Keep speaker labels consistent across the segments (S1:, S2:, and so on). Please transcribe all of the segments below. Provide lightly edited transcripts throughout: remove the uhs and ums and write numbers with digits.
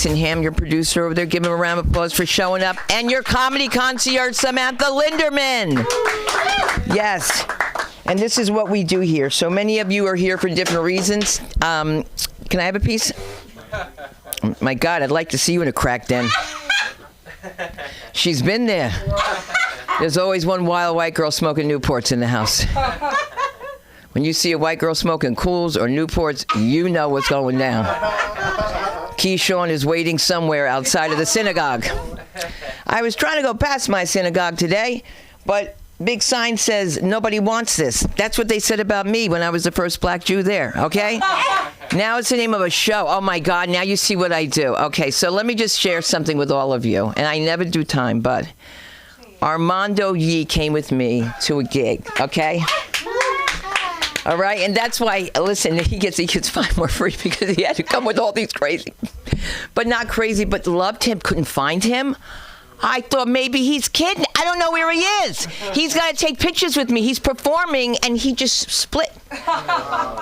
S1: Jason Ham, your producer over there. Give him a round of applause for showing up. And your comedy concierge, Samantha Linderman. Yes. And this is what we do here. So many of you are here for different reasons. Can I have a piece? My God, I'd like to see you in a crack den. She's been there. There's always one wild white girl smoking Newports in the house. When you see a white girl smoking Cools or Newports, you know what's going down. Keyshawn is waiting somewhere outside of the synagogue. I was trying to go past my synagogue today, but big sign says, nobody wants this. That's what they said about me when I was the first black Jew there, okay? Now it's the name of a show. Oh, my God, now you see what I do. Okay, so let me just share something with all of you. And I never do time, but Armando Yee came with me to a gig, okay? All right, and that's why, listen, he gets 5 more free because he had to come with all these crazy, but not crazy, but loved him, couldn't find him. I thought maybe he's kidding. I don't know where he is. He's got to take pictures with me. He's performing, and he just split.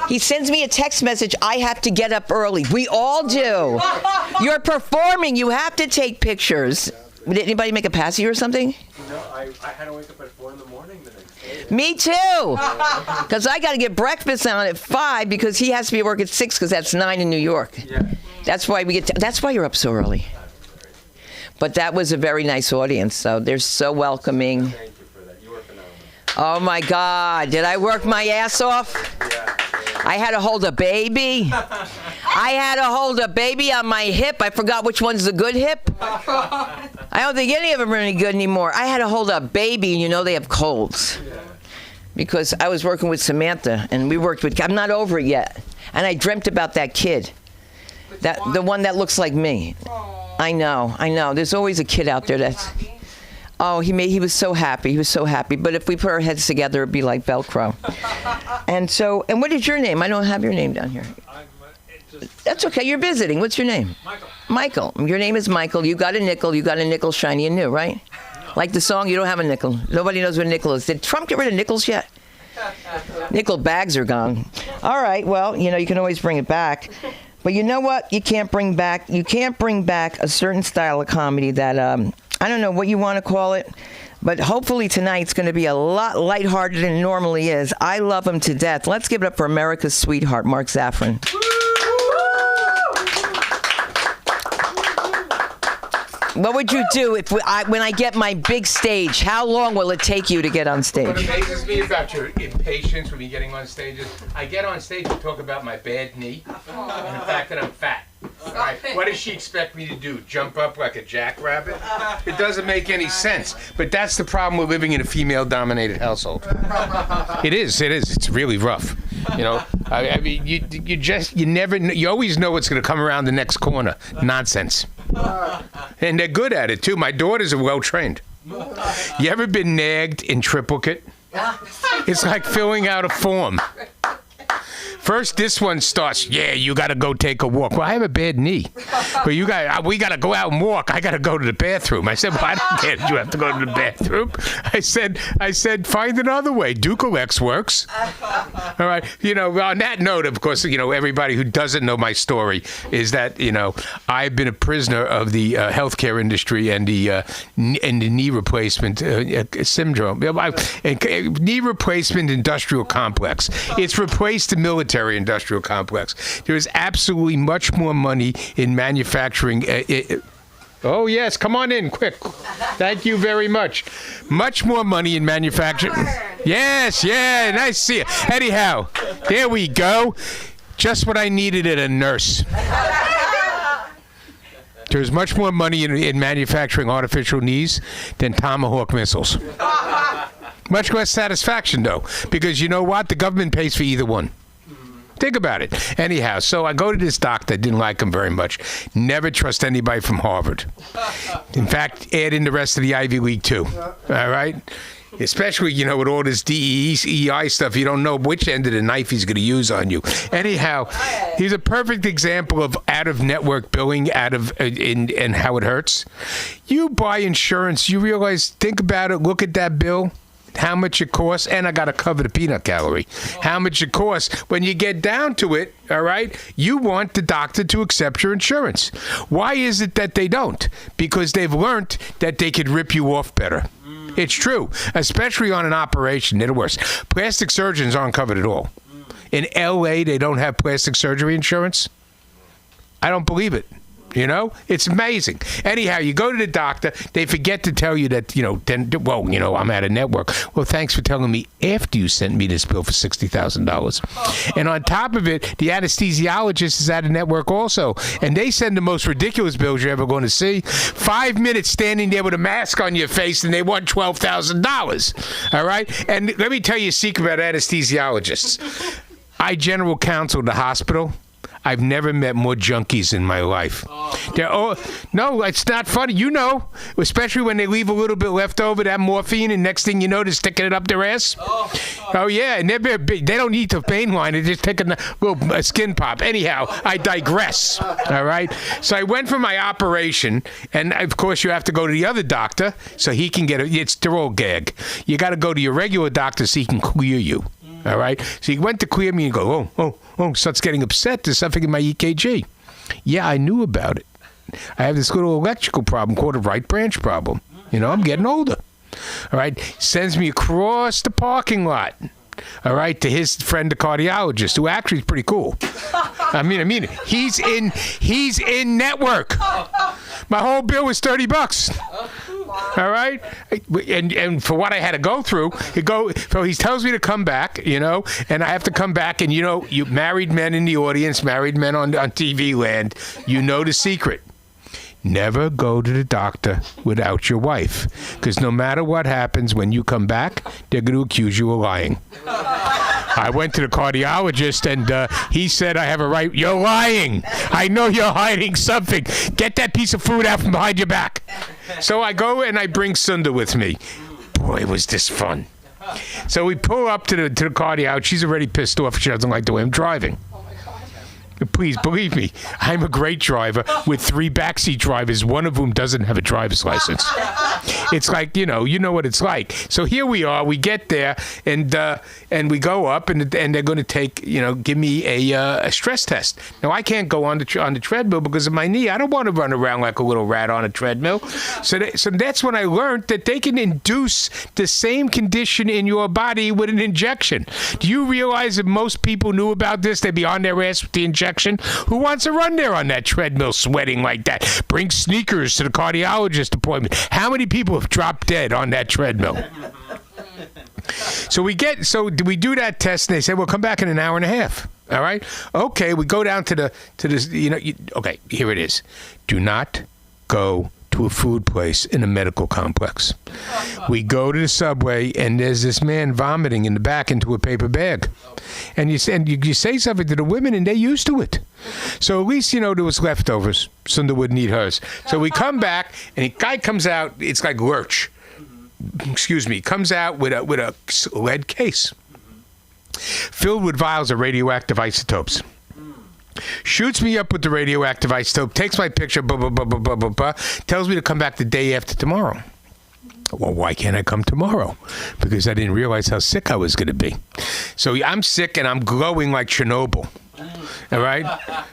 S1: He sends me a text message, I have to get up early. We all do. You're performing. You have to take pictures. Did anybody make a pass you or something?
S2: No, I had to wake up at 4 in the morning the next day.
S1: Me too. Because I got to get breakfast on at 5 because he has to be at work at 6 because that's 9 in New York. Yeah. That's why that's why you're up so early. But that was a very nice audience, so they're so welcoming.
S2: Thank you for that. You were phenomenal.
S1: Oh my God, did I work my ass off?
S2: Yeah.
S1: I had to hold a baby. I had to hold a baby on my hip. I forgot which one's the good hip. I don't think any of them are any good anymore. I had to hold a baby, and you know they have colds. Yeah. Because I was working with Samantha, and we worked with, I'm not over it yet. And I dreamt about that kid, the one that looks like me. I know. There's always a kid out there that's, oh, he was so happy. He was so happy. But if we put our heads together, it'd be like Velcro. And what is your name? I don't have your name down here. That's okay. You're visiting. What's your name? Michael. Your name is Michael. You got a nickel. You got a nickel shiny and new, right? No. Like the song, you don't have a nickel. Nobody knows what a nickel is. Did Trump get rid of nickels yet? Nickel bags are gone. All right. Well, you can always bring it back. But you know what? You can't bring back a certain style of comedy that, I don't know what you want to call it, but hopefully tonight's going to be a lot lighthearted than it normally is. I love him to death. Let's give it up for America's sweetheart, Mark Zafran. What would you do when I get my big stage? How long will it take you to get on stage?
S3: What amazes me about your impatience when you're getting on stage is I get on stage and talk about my bad knee and the fact that I'm fat. All right. What does she expect me to do? Jump up like a jackrabbit? It doesn't make any sense. But that's the problem with living in a female-dominated household. It is. It's really rough. I mean, you always know what's going to come around the next corner. Nonsense. And they're good at it too. My daughters are well trained. You ever been nagged in triplicate? It's like filling out a form. First, this one starts, you got to go take a walk. Well, I have a bad knee. But we got to go out and walk. I got to go to the bathroom. I said, well, I don't care that you have to go to the bathroom. I said, find another way. Ducalex works. All right. On that note, of course, everybody who doesn't know my story is that, I've been a prisoner of the healthcare industry and the knee replacement syndrome. Knee replacement industrial complex. It's replaced the military industrial complex. There is absolutely much more money in manufacturing. Oh, yes. Come on in, quick. Thank you very much. Much more money in manufacturing. Yes, yeah. Nice to see you. Anyhow, there we go. Just what I needed in a nurse. There's much more money in manufacturing artificial knees than Tomahawk missiles. Much less satisfaction, though, because you know what? The government pays for either one. Think about it. Anyhow, so I go to this doctor. Didn't like him very much. Never trust anybody from Harvard. In fact, add in the rest of the Ivy League, too. All right? Especially, with all this DEI stuff, you don't know which end of the knife he's going to use on you. Anyhow, he's a perfect example of out-of-network billing, and how it hurts. You buy insurance, you realize, think about it, look at that bill. how much it costs, and I got to cover the peanut gallery. How much it costs. When you get down to it, all right, you want the doctor to accept your insurance. Why is it that they don't? Because they've learned that they could rip you off better. It's true, especially on an operation. They're the worst. Plastic surgeons aren't covered at all. In L.A., they don't have plastic surgery insurance. I don't believe it. You know, it's amazing. Anyhow, you go to the doctor, they forget to tell you that, I'm out of network. Well, thanks for telling me after you sent me this bill for $60,000. And on top of it, the anesthesiologist is out of network also. And they send the most ridiculous bills you're ever going to see. 5 minutes standing there with a mask on your face, and they want $12,000. All right? And let me tell you a secret about anesthesiologists. I general counsel the hospital. I've never met more junkies in my life. No, it's not funny. You know, especially when they leave a little bit left over, that morphine, and next thing you know, they're sticking it up their ass. Oh yeah, and they're big. They don't need the pain line. They're just taking a little skin pop. Anyhow, I digress. All right. So I went for my operation, and of course you have to go to the other doctor so he can get it's the old gag. You got to go to your regular doctor so he can clear you. All right. So he went to clear me and go, starts getting upset. There's something in my EKG. Yeah, I knew about it. I have this little electrical problem called a right branch problem. You know, I'm getting older. All right. Sends me across the parking lot. All right, to his friend, the cardiologist, who actually is pretty cool. I mean, he's in network. My whole bill was $30. All right, and for what I had to go through, so he tells me to come back, and I have to come back, and you married men in the audience, married men on TV land, you know the secret. Never go to the doctor without your wife, because no matter what happens when you come back, they're going to accuse you of lying. I went to the cardiologist, and he said, I have a right. You're lying. I know you're hiding something. Get that piece of food out from behind your back. So I go and I bring Sunda with me. Boy, was this fun. So we pull up to the cardiologist. She's already pissed off. She doesn't like the way I'm driving. Please believe me, I'm a great driver with 3 backseat drivers, one of whom doesn't have a driver's license. It's like, you know what it's like. So here we are, we get there, and we go up, and they're going to give me a stress test. Now, I can't go on the treadmill because of my knee. I don't want to run around like a little rat on a treadmill. So that's when I learned that they can induce the same condition in your body with an injection. Do you realize if most people knew about this, they'd be on their ass with the injection? Who wants to run there on that treadmill sweating like that? Bring sneakers to the cardiologist appointment. How many people have dropped dead on that treadmill? So we do that test, and they say, well, come back in an hour and a half. All right? Okay, we go down to this, okay, here it is. Do not go to a food place in a medical complex. We go to the subway, and there's this man vomiting in the back into a paper bag. And you say something to the women, and they're used to it. So at least, there was leftovers. Sunda wouldn't eat hers. So we come back, and a guy comes out, it's like Lurch. Excuse me, comes out with a lead case filled with vials of radioactive isotopes. Shoots me up with the radioactive isotope, takes my picture, tells me to come back the day after tomorrow. Well, why can't I come tomorrow? Because I didn't realize how sick I was going to be. So I'm sick, and I'm glowing like Chernobyl. All right,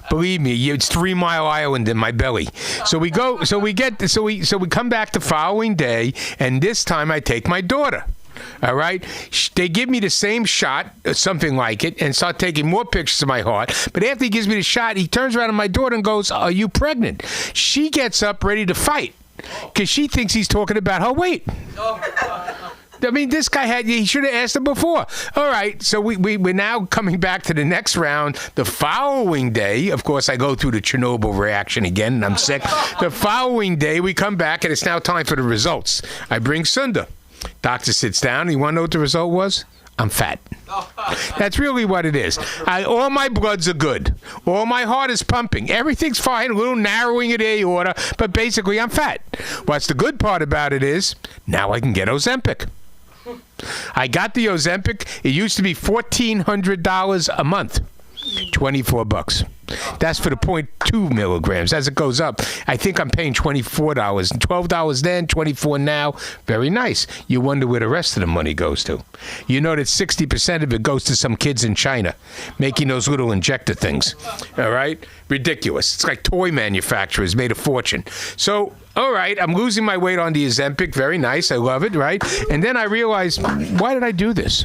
S3: believe me, it's 3 Mile Island in my belly. So we come back the following day, and this time I take my daughter. All right, they give me the same shot, something like it, and start taking more pictures of my heart. But after he gives me the shot, he turns around to my daughter and goes, "Are you pregnant?" She gets up ready to fight because she thinks he's talking about her weight. I mean, this guy he should have asked him before. All right, so we're now coming back to the next round. The following day, of course, I go through the Chernobyl reaction again, and I'm sick. The following day, we come back, and it's now time for the results. I bring Sunda. Doctor sits down. You want to know what the result was? I'm fat. That's really what it is. All my bloods are good. All my heart is pumping. Everything's fine. A little narrowing of the aorta, but basically I'm fat. What's the good part about it is now I can get Ozempic. I got the Ozempic. It used to be $1,400 a month. $24. That's for the 0.2 milligrams. As it goes up, I think I'm paying $24. $12 then, $24 now. Very nice. You wonder where the rest of the money goes to. You know that 60% of it goes to some kids in China making those little injector things. All right? Ridiculous. It's like toy manufacturers made a fortune. So, all right, I'm losing my weight on the Ozempic. Very nice. I love it, right? And then I realized, why did I do this?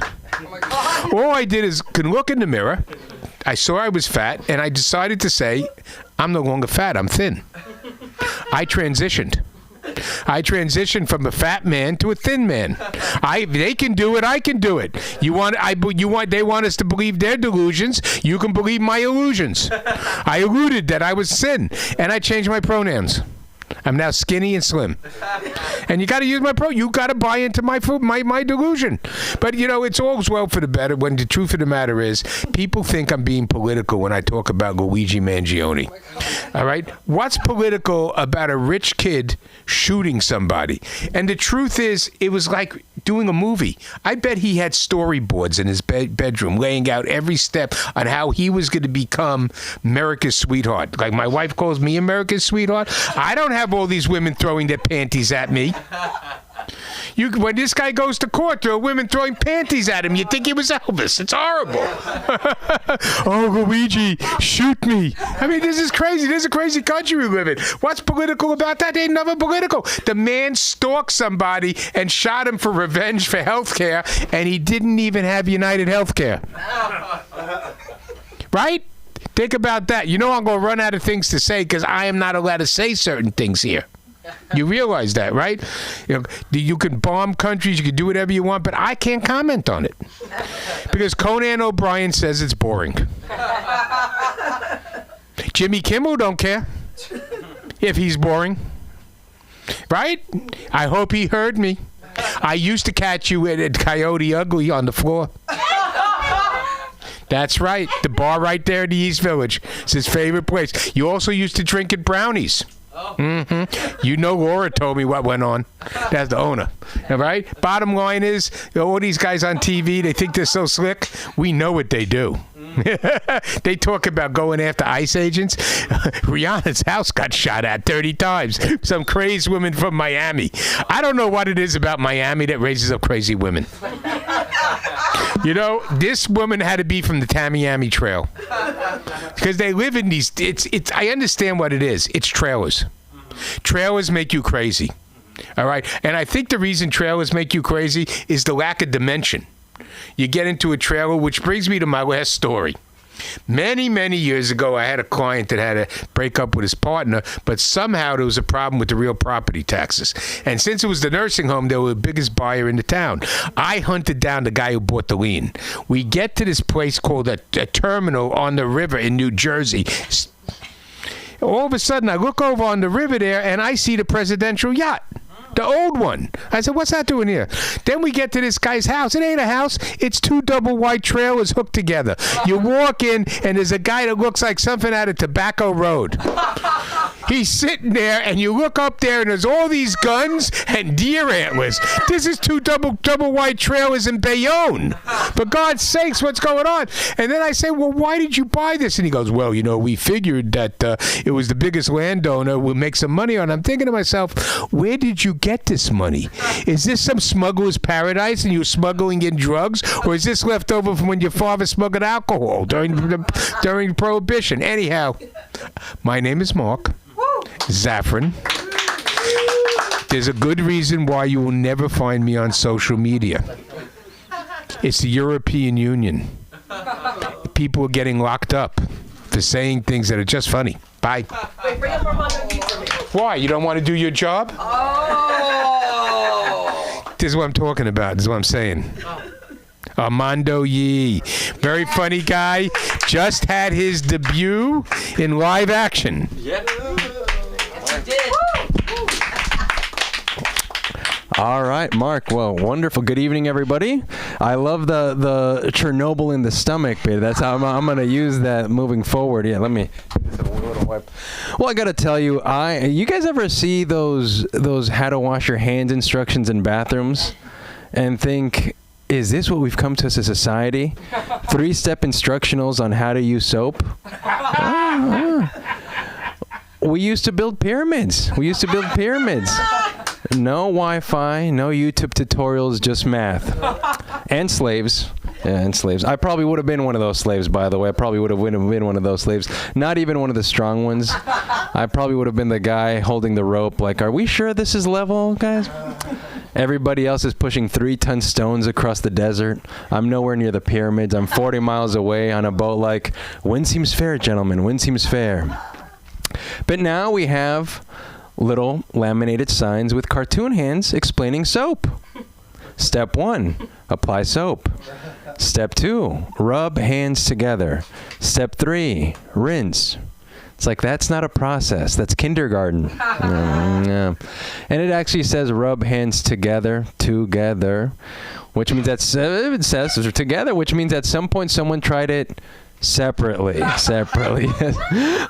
S3: All I did is could look in the mirror. I saw I was fat, and I decided to say, I'm no longer fat, I'm thin. I transitioned. I transitioned from a fat man to a thin man. They can do it, I can do it. They want us to believe their delusions. You can believe my illusions. I alluded that I was thin, and I changed my pronouns. I'm now skinny and slim. And you got to use you got to buy into my delusion. But, it's all's well for the better when the truth of the matter is people think I'm being political when I talk about Luigi Mangione. All right? What's political about a rich kid shooting somebody? And the truth is, it was like doing a movie. I bet he had storyboards in his bedroom laying out every step on how he was going to become America's sweetheart. Like my wife calls me America's sweetheart. I don't have all these women throwing their panties at me. When this guy goes to court, there are women throwing panties at him. You think he was Elvis. It's horrible. Oh, Luigi, shoot me. I mean, this is crazy. This is a crazy country we live in. What's political about that? Ain't nothing political. The man stalked somebody and shot him for revenge for health care, and he didn't even have United Health Care. Right? Think about that. I'm going to run out of things to say because I am not allowed to say certain things here. You realize that, right? You can bomb countries, you can do whatever you want, but I can't comment on it. Because Conan O'Brien says it's boring. Jimmy Kimmel don't care if he's boring. Right? I hope he heard me. I used to catch you at Coyote Ugly on the floor. That's right. The bar right there in the East Village. It's his favorite place. You also used to drink at Brownies. Mm-hmm. Laura told me what went on. That's the owner. All right? Bottom line is, all these guys on TV, they think they're so slick. We know what they do. They talk about going after ICE agents. Rihanna's house got shot at 30 times. Some crazy woman from Miami. I don't know what it is about Miami that raises up crazy women. This woman had to be from the Tamiami Trail. Because they live in these, I understand what it is. It's trailers. Trailers make you crazy. All right? And I think the reason trailers make you crazy is the lack of dimension. You get into a trailer, which brings me to my last story. Many, many years ago, I had a client that had to break up with his partner, but somehow there was a problem with the real property taxes. And since it was the nursing home, they were the biggest buyer in the town. I hunted down the guy who bought the lien. We get to this place called a terminal on the river in New Jersey. All of a sudden, I look over on the river there, and I see the presidential yacht. The old one. I said, what's that doing here? Then we get to this guy's house. It ain't a house. It's two double white trailers hooked together. You walk in, and there's a guy that looks like something out of Tobacco Road. He's sitting there, and you look up there, and there's all these guns and deer antlers. This is two double white trailers in Bayonne. For God's sakes, what's going on? And then I say, well, why did you buy this? And he goes, well, we figured that it was the biggest landowner. We'll make some money on it. I'm thinking to myself, where did you get this money? Is this some smuggler's paradise, and you're smuggling in drugs? Or is this left over from when your father smuggled alcohol during Prohibition? Anyhow, my name is Mark Zaffron. There's a good reason why you will never find me on social media. It's the European Union. People are getting locked up for saying things that are just funny. Bye.
S4: Wait, bring up Armando Yee for me.
S3: Why? You don't want to do your job?
S4: Oh!
S3: This is what I'm talking about. This is what I'm saying. Armando Yee. Very funny guy. Just had his debut in live action.
S2: Yep.
S4: Yes, he did.
S2: All right, Mark. Well, wonderful. Good evening, everybody. I love the Chernobyl in the stomach bit. That's how I'm going to use that moving forward. Yeah, let me a little wipe. Well, I got to tell you, you guys ever see those how to wash your hands instructions in bathrooms and think, Is this what we've come to as a society? 3-step instructionals on how to use soap? We used to build pyramids. No Wi-Fi, no YouTube tutorials, just math. And slaves. Yeah, and slaves. I probably would have been one of those slaves, by the way. I probably would have been one of those slaves. Not even one of the strong ones. I probably would have been the guy holding the rope, like, are we sure this is level, guys? Everybody else is pushing 3-ton stones across the desert. I'm nowhere near the pyramids. I'm 40 miles away on a boat, like, wind seems fair, gentlemen, wind seems fair. But now we have little laminated signs with cartoon hands explaining soap. Step 1, apply soap. Step 2, rub hands together. Step 3, rinse. It's like, that's not a process. That's kindergarten. Yeah. And it actually says rub hands together, which means that's, it says together, which means at some point someone tried it separately.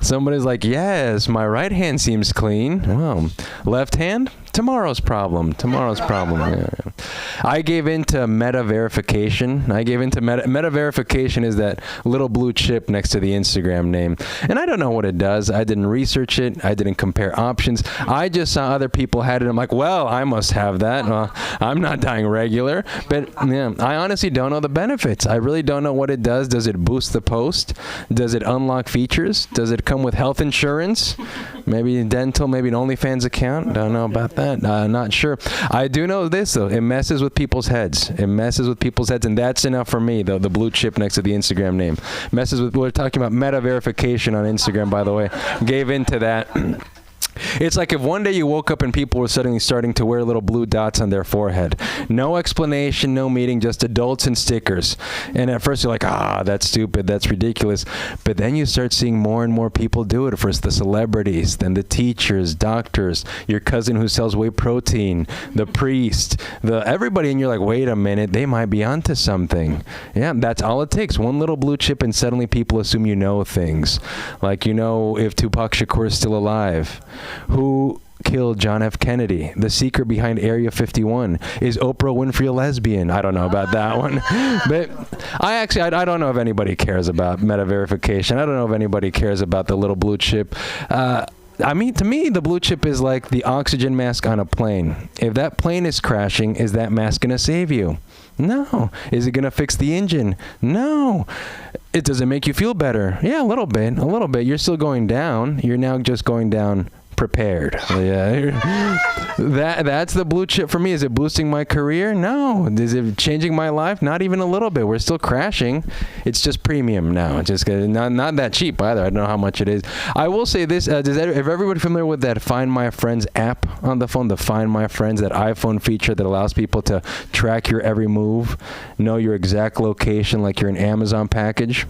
S2: Somebody's like, yes, my right hand seems clean. Well, left hand, tomorrow's problem. Yeah. I gave into meta verification. Meta verification is that little blue chip next to the Instagram name. And I don't know what it does. I didn't research it. I didn't compare options. I just saw other people had it. I'm like, well, I must have that. I'm not dying regular. But yeah, I honestly don't know the benefits. I really don't know what it does. Does it boost the post? Does it unlock features? Does it come with health insurance? Maybe dental, maybe an OnlyFans account? Don't know about that. Not sure. I do know this, though. It messes with people's heads. And that's enough for me, though, the blue chip next to the Instagram name. We're talking about meta verification on Instagram, by the way. Gave into that. It's like if one day you woke up and people were suddenly starting to wear little blue dots on their forehead. No explanation, no meeting, just adults and stickers. And at first you're like, that's stupid, that's ridiculous. But then you start seeing more and more people do it. First the celebrities, then the teachers, doctors, your cousin who sells whey protein, the priest, everybody. And you're like, wait a minute, they might be onto something. Yeah, that's all it takes. One little blue chip and suddenly people assume you know things. Like, you know if Tupac Shakur is still alive. Who killed John F. Kennedy? The secret behind Area 51. Is Oprah Winfrey a lesbian? I don't know about that one. But I don't know if anybody cares about meta verification. I don't know if anybody cares about the little blue chip. To me, the blue chip is like the oxygen mask on a plane. If that plane is crashing, is that mask going to save you? No. Is it going to fix the engine? No. Does it make you feel better? Yeah, a little bit. You're still going down. You're now just going down prepared. Yeah. That's the blue chip for me. Is it boosting my career? No. Is it changing my life? Not even a little bit. We're still crashing. It's just premium now. It's just not that cheap either. I don't know how much it is. I will say this. Is everybody familiar with that Find My Friends app on the phone? The Find My Friends, that iPhone feature that allows people to track your every move, know your exact location like you're an Amazon package.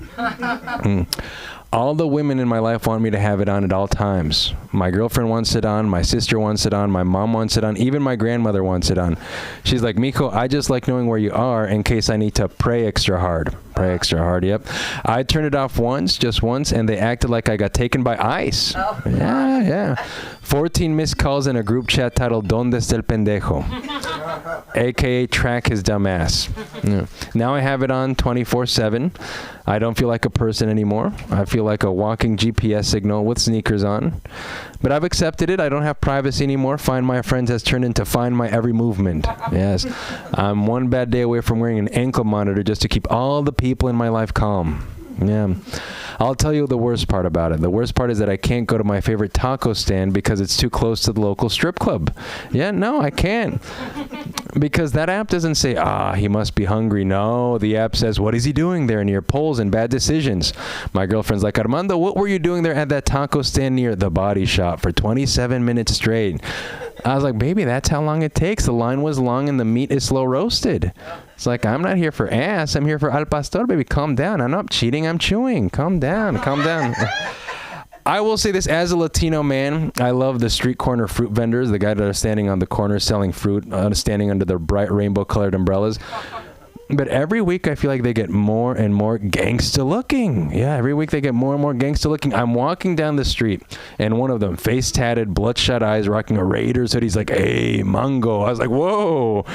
S2: All the women in my life want me to have it on at all times. My girlfriend wants it on. My sister wants it on. My mom wants it on. Even my grandmother wants it on. She's like, Miko, I just like knowing where you are in case I need to pray extra hard. Yep. I turned it off just once, and they acted like I got taken by ice. Oh. Yeah. 14 missed calls in a group chat titled Donde está el pendejo? AKA track his dumb ass. Yeah. Now I have it on 24/7. I don't feel like a person anymore. I feel like a walking GPS signal with sneakers on. But I've accepted it. I don't have privacy anymore. Find My Friends has turned into Find My Every Movement. Yes. I'm one bad day away from wearing an ankle monitor just to keep all the people in my life calm. Yeah. I'll tell you the worst part about it. The worst part is that I can't go to my favorite taco stand because it's too close to the local strip club. Yeah, no, I can't. Because that app doesn't say, he must be hungry. No, the app says, what is he doing there near polls and bad decisions? My girlfriend's like, Armando, what were you doing there at that taco stand near the Body Shop for 27 minutes straight? I was like, baby, that's how long it takes. The line was long and the meat is slow roasted. It's like, I'm not here for ass. I'm here for al pastor, baby. Calm down. I'm not cheating. I'm chewing. Calm down. I will say this, as a Latino man, I love the street corner fruit vendors, the guys that are standing on the corner selling fruit, standing under the bright rainbow-colored umbrellas. But every week I feel like they get more and more gangsta looking. Yeah, every week they get more and more gangsta looking. I'm walking down the street and one of them, face tatted, bloodshot eyes, rocking a Raiders hoodie. He's like, hey, mango. I was like, whoa.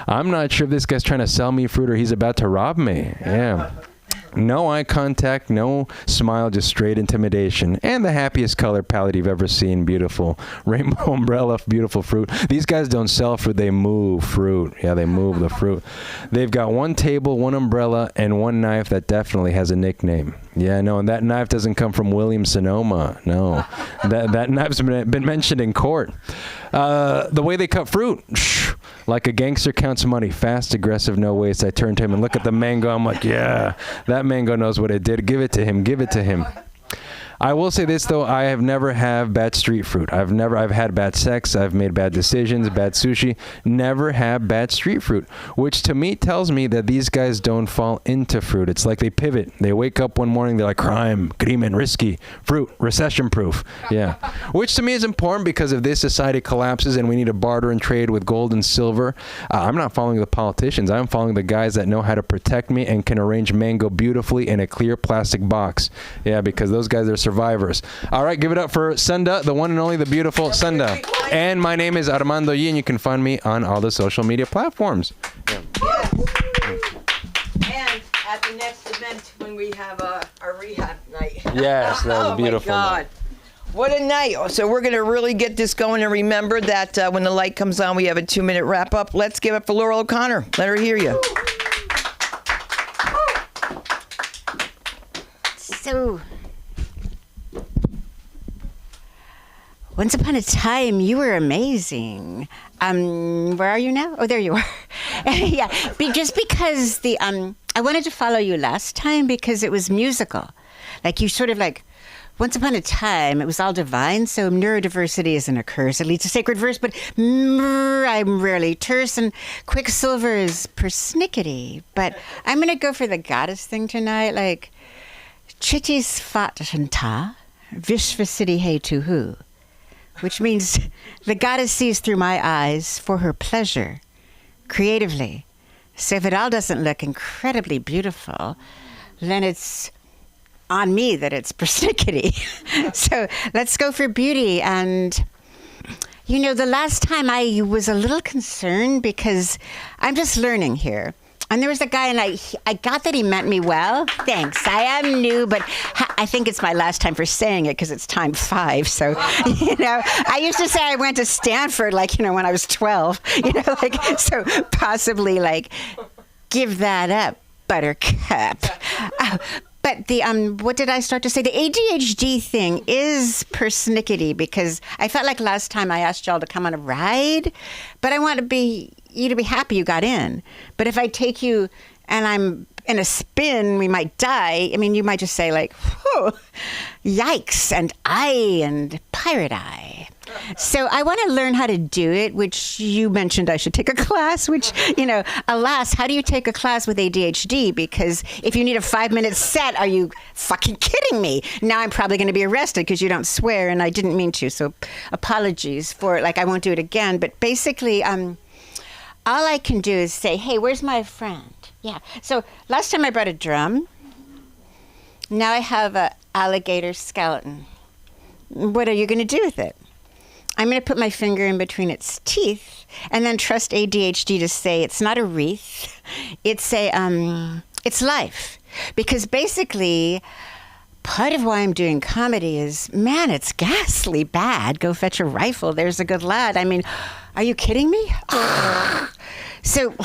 S2: I'm not sure if this guy's trying to sell me fruit or he's about to rob me. Yeah. No eye contact, no smile, just straight intimidation. And the happiest color palette you've ever seen. Beautiful. Rainbow umbrella, beautiful fruit. These guys don't sell fruit, they move fruit. Yeah, they move the fruit. They've got one table, one umbrella, and one knife that definitely has a nickname. Yeah, no, and that knife doesn't come from William Sonoma. No, that knife's been mentioned in court. The way they cut fruit, like a gangster counts money, fast, aggressive, no waste. I turn to him and look at the mango. I'm like, yeah, that mango knows what it did. Give it to him. Give it to him. I will say this though, I have never had bad street fruit. I've had bad sex, I've made bad decisions, bad sushi, never had bad street fruit, which to me tells me that these guys don't fall into fruit. It's like they pivot. They wake up one morning, they're like, crime, crimen, risky, fruit, recession proof. Yeah. Which to me is important because if this society collapses and we need to barter and trade with gold and silver, I'm not following the politicians. I'm following the guys that know how to protect me and can arrange mango beautifully in a clear plastic box. Yeah, because those guys are survivors. All right, give it up for Sunda, the one and only, the beautiful Sunda. And my name is Armando Yi, and you can find me on all the social media platforms. Yeah.
S1: Yes. And at the next event when we have our rehab night.
S2: Yes, that was beautiful.
S1: Oh my God. What a night. So we're going to really get this going, and remember that when the light comes on, we have a 2-minute wrap up. Let's give it for Laurel O'Connor. Let her hear you.
S5: So, once upon a time, you were amazing. Where are you now? Oh, there you are. Yeah, just because I wanted to follow you last time because it was musical. Like you sort of like, once upon a time, it was all divine, so neurodiversity isn't a curse. It leads to sacred verse, but I'm rarely terse, and Quicksilver is persnickety. But I'm going to go for the goddess thing tonight, like, Chitis Fatanta, Vishvasiddhi He Tuhu, which means the goddess sees through my eyes for her pleasure, creatively. So if it all doesn't look incredibly beautiful, then it's on me that it's persnickety. So let's go for beauty. And, you know, the last time I was a little concerned because I'm just learning here. And there was a guy, and I got that he meant me well. Thanks. I am new, but I think it's my last time for saying it because it's time 5. So, you know, I used to say I went to Stanford, like, you know, when I was 12. You know, like, so possibly, like, give that up, buttercup. But the, what did I start to say? The ADHD thing is persnickety because I felt like last time I asked y'all to come on a ride, but I want you to be happy you got in. But if I take you and I'm in a spin, we might die. I mean, you might just say like, whew, yikes, and pirate eye. So I want to learn how to do it, which you mentioned I should take a class, which, you know, alas, how do you take a class with ADHD? Because if you need a 5-minute set, are you fucking kidding me? Now I'm probably going to be arrested because you don't swear, and I didn't mean to. So apologies for it. Like, I won't do it again. But basically, all I can do is say, hey, where's my friend? Yeah. So last time I brought a drum. Now I have an alligator skeleton. What are you going to do with it? I'm going to put my finger in between its teeth and then trust ADHD to say it's not a wreath. It's it's life. Because basically, part of why I'm doing comedy is, man, it's ghastly bad. Go fetch a rifle. There's a good lad. I mean, are you kidding me? So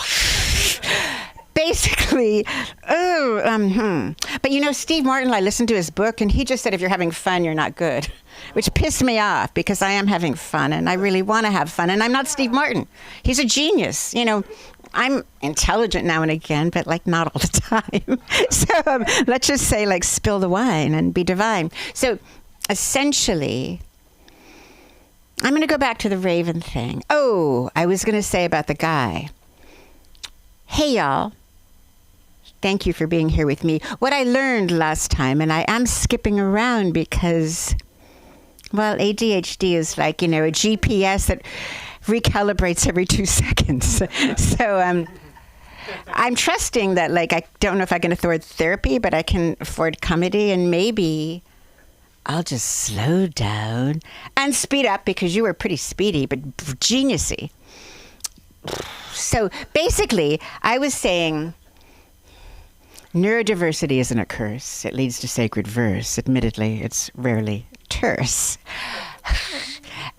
S5: basically, But you know, Steve Martin, I listened to his book, and he just said if you're having fun, you're not good, which pissed me off because I am having fun, and I really want to have fun, and I'm not Steve Martin. He's a genius. You know, I'm intelligent now and again, but like not all the time. So let's just say like spill the wine and be divine. So essentially, I'm going to go back to the Raven thing. Oh, I was going to say about the guy. Hey, y'all. Thank you for being here with me. What I learned last time, and I am skipping around because, well, ADHD is like, you know, a GPS that recalibrates every 2 seconds. So I'm trusting that, like, I don't know if I can afford therapy, but I can afford comedy, and maybe I'll just slow down and speed up because you were pretty speedy, but geniusy. So basically, I was saying neurodiversity isn't a curse. It leads to sacred verse. Admittedly, it's rarely terse.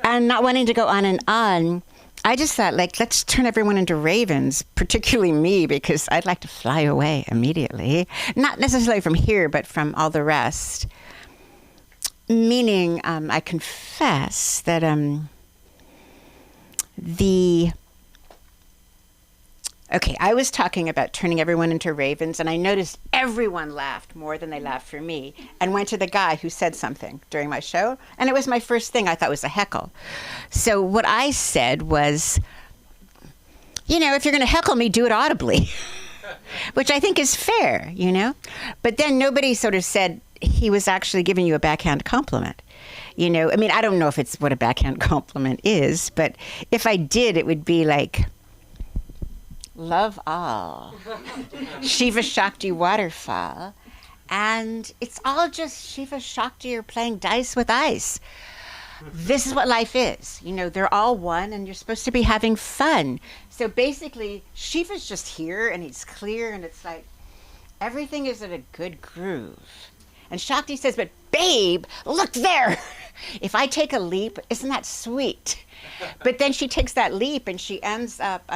S5: And not wanting to go on and on, I just thought, like, let's turn everyone into ravens, particularly me, because I'd like to fly away immediately. Not necessarily from here, but from all the rest. Meaning, I confess that I was talking about turning everyone into ravens, and I noticed everyone laughed more than they laughed for me, and went to the guy who said something during my show, and it was my first thing I thought was a heckle. So what I said was, you know, if you're going to heckle me, do it audibly, which I think is fair, you know? But then nobody sort of said he was actually giving you a backhand compliment. You know, I mean, I don't know if it's what a backhand compliment is, but if I did, it would be like, love all. Shiva Shakti waterfall. And it's all just Shiva Shakti or playing dice with ice. This is what life is. You know, they're all one and you're supposed to be having fun. So basically, Shiva's just here and he's clear and it's like everything is in a good groove. And Shakti says, but babe, look there. If I take a leap, isn't that sweet? But then she takes that leap and she ends up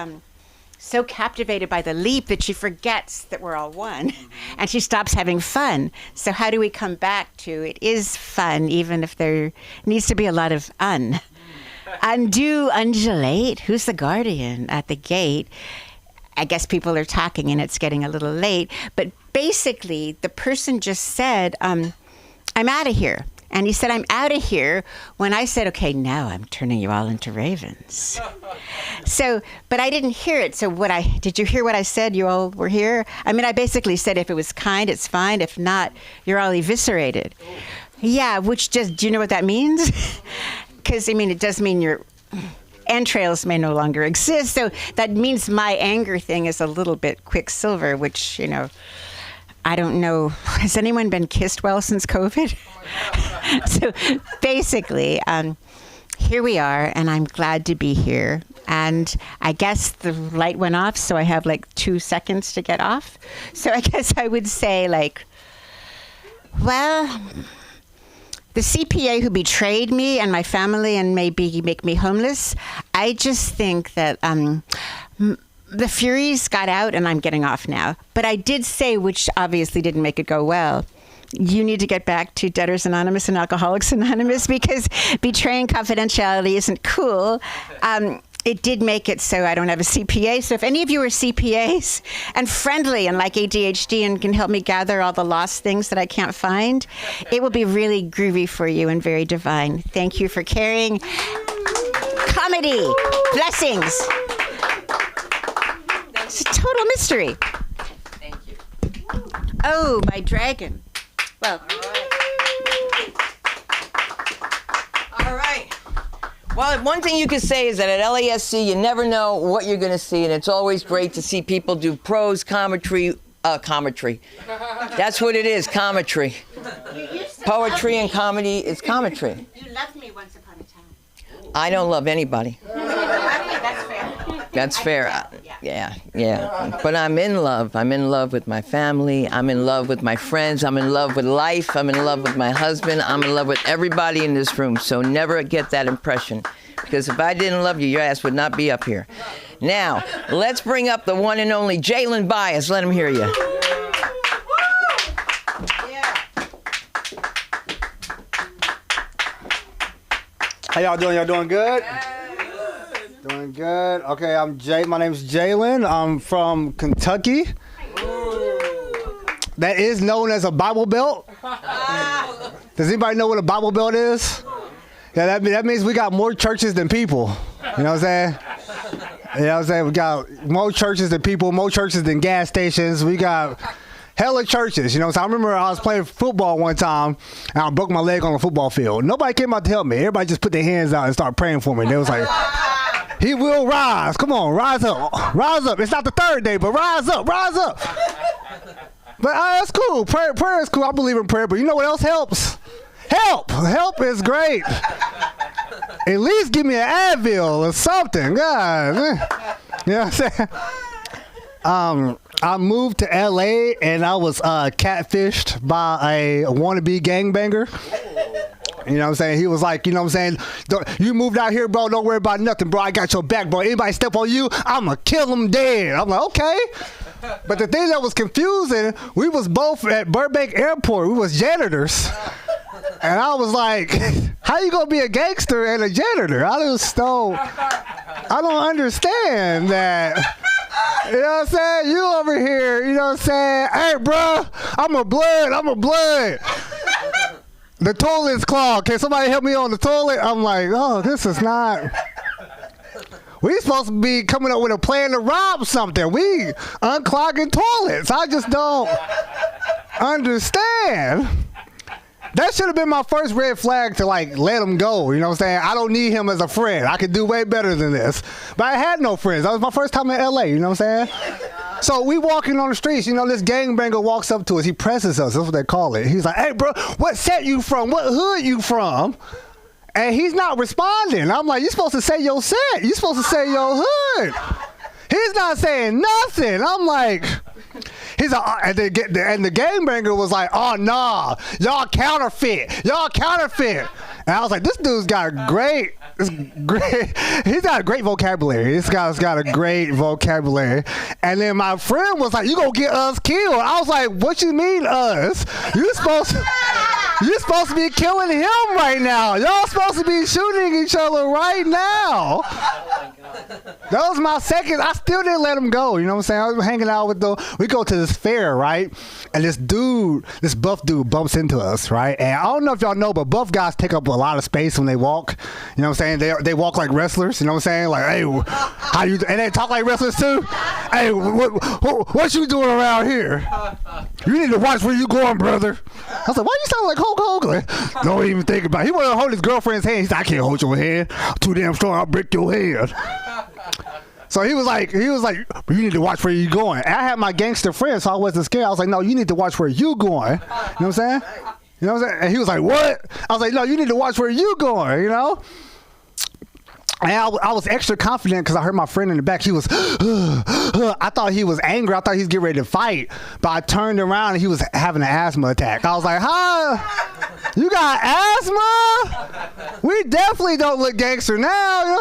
S5: so captivated by the leap that she forgets that we're all one, and she stops having fun. So how do we come back to it is fun, even if there needs to be a lot of undo, undulate? Who's the guardian at the gate? I guess people are talking and it's getting a little late, but basically the person just said, I'm out of here. And he said, I'm out of here, when I said, okay, now I'm turning you all into ravens. So, but I didn't hear it. So did you hear what I said? You all were here? I mean, I basically said, if it was kind, it's fine. If not, you're all eviscerated. Yeah, which just, do you know what that means? Because, I mean, it does mean your entrails may no longer exist. So that means my anger thing is a little bit quicksilver, which, you know, I don't know. Has anyone been kissed well since COVID? So basically, here we are, and I'm glad to be here. And I guess the light went off, so I have like 2 seconds to get off. So I guess I would say, like, well, the CPA who betrayed me and my family and maybe make me homeless, I just think that the Furies got out and I'm getting off now. But I did say, which obviously didn't make it go well, you need to get back to Debtors Anonymous and Alcoholics Anonymous because betraying confidentiality isn't cool. It did make it so I don't have a CPA. So if any of you are CPAs and friendly and like ADHD and can help me gather all the lost things that I can't find, it will be really groovy for you and very divine. Thank you for caring. Comedy. Blessings. It's a total mystery.
S1: Thank you.
S5: Oh, my dragon. Well.
S1: All right. Well, one thing you can say is that at LASC, you never know what you're going to see, and it's always great to see people do prose, commentary. That's what it is, commentary. Poetry and comedy is commentary.
S5: You loved me once upon a time.
S1: I don't love anybody.
S5: That's fair.
S1: That's fair. Yeah. But I'm in love. I'm in love with my family. I'm in love with my friends. I'm in love with life. I'm in love with my husband. I'm in love with everybody in this room. So never get that impression. Because if I didn't love you, your ass would not be up here. Now, let's bring up the one and only Jalen Bias. Let him hear you.
S6: How y'all doing? Y'all doing good? Doing good. Okay, I'm Jay. My name's Jalen. I'm from Kentucky. That is known as a Bible Belt. Does anybody know what a Bible Belt is? Yeah, that means we got more churches than people. You know what I'm saying? You know what I'm saying? We got more churches than people, more churches than gas stations. We got hella churches, you know. So I remember I was playing football one time and I broke my leg on the football field. Nobody came out to help me. Everybody just put their hands out and started praying for me. They was like, He will rise. Come on, rise up. Rise up. It's not the third day, but rise up. Rise up. But that's cool. Prayer is cool. I believe in prayer. But you know what else helps? Help. Help is great. At least give me an Advil or something. God. You know what I'm saying? I moved to LA and I was catfished by a wannabe gangbanger. You know what I'm saying? He was like, you know what I'm saying? You moved out here, bro. Don't worry about nothing, bro. I got your back, bro. Anybody step on you, I'm going to kill them dead. I'm like, okay. But the thing that was confusing, we was both at Burbank Airport. We was janitors. And I was like, how you going to be a gangster and a janitor? I don't understand that. You know what I'm saying? You over here, you know what I'm saying? Hey, bro, I'm a blood. The toilet's clogged. Can somebody help me on the toilet? I'm like, oh, this is not. We supposed to be coming up with a plan to rob something. We unclogging toilets. I just don't understand. That should have been my first red flag to like let him go. You know what I'm saying? I don't need him as a friend. I could do way better than this. But I had no friends. That was my first time in LA. You know what I'm saying? So we walking on the streets. You know, this gangbanger walks up to us. He presses us. That's what they call it. He's like, hey, bro, what set you from? What hood you from? And he's not responding. I'm like, you're supposed to say your set. You're supposed to say your hood. He's not saying nothing. I'm like... He's like, and the gangbanger was like, oh, nah, y'all counterfeit. And I was like, this dude's got he's got a great vocabulary. This guy's got a great vocabulary. And then my friend was like, you gonna get us killed. I was like, what you mean us? You're supposed to be killing him right now. Y'all supposed to be shooting each other right now. That was my second. I still didn't let him go. You know what I'm saying? I was hanging out with we go to this fair, right? And this buff dude bumps into us, right? And I don't know if y'all know, but buff guys take up a lot of space when they walk. You know what I'm saying? They walk like wrestlers. You know what I'm saying? Like, hey, how you? And they talk like wrestlers too. Hey, what you doing around here? You need to watch where you going, brother. I was like, why you sound like Hulk Hogan? Don't even think about it. He wanted to hold his girlfriend's hand. He's like, I can't hold your hand. I'm too damn strong. I'll break your hand. So he was like, you need to watch where you going. And I had my gangster friend, so I wasn't scared. I was like, no, you need to watch where you going. You know what I'm saying? You know what I'm saying? And he was like, what? I was like, no, you need to watch where you going, you know? And I was extra confident because I heard my friend in the back. He was, I thought he was angry. I thought he was getting ready to fight. But I turned around and he was having an asthma attack. I was like, huh? You got asthma? We definitely don't look gangster now.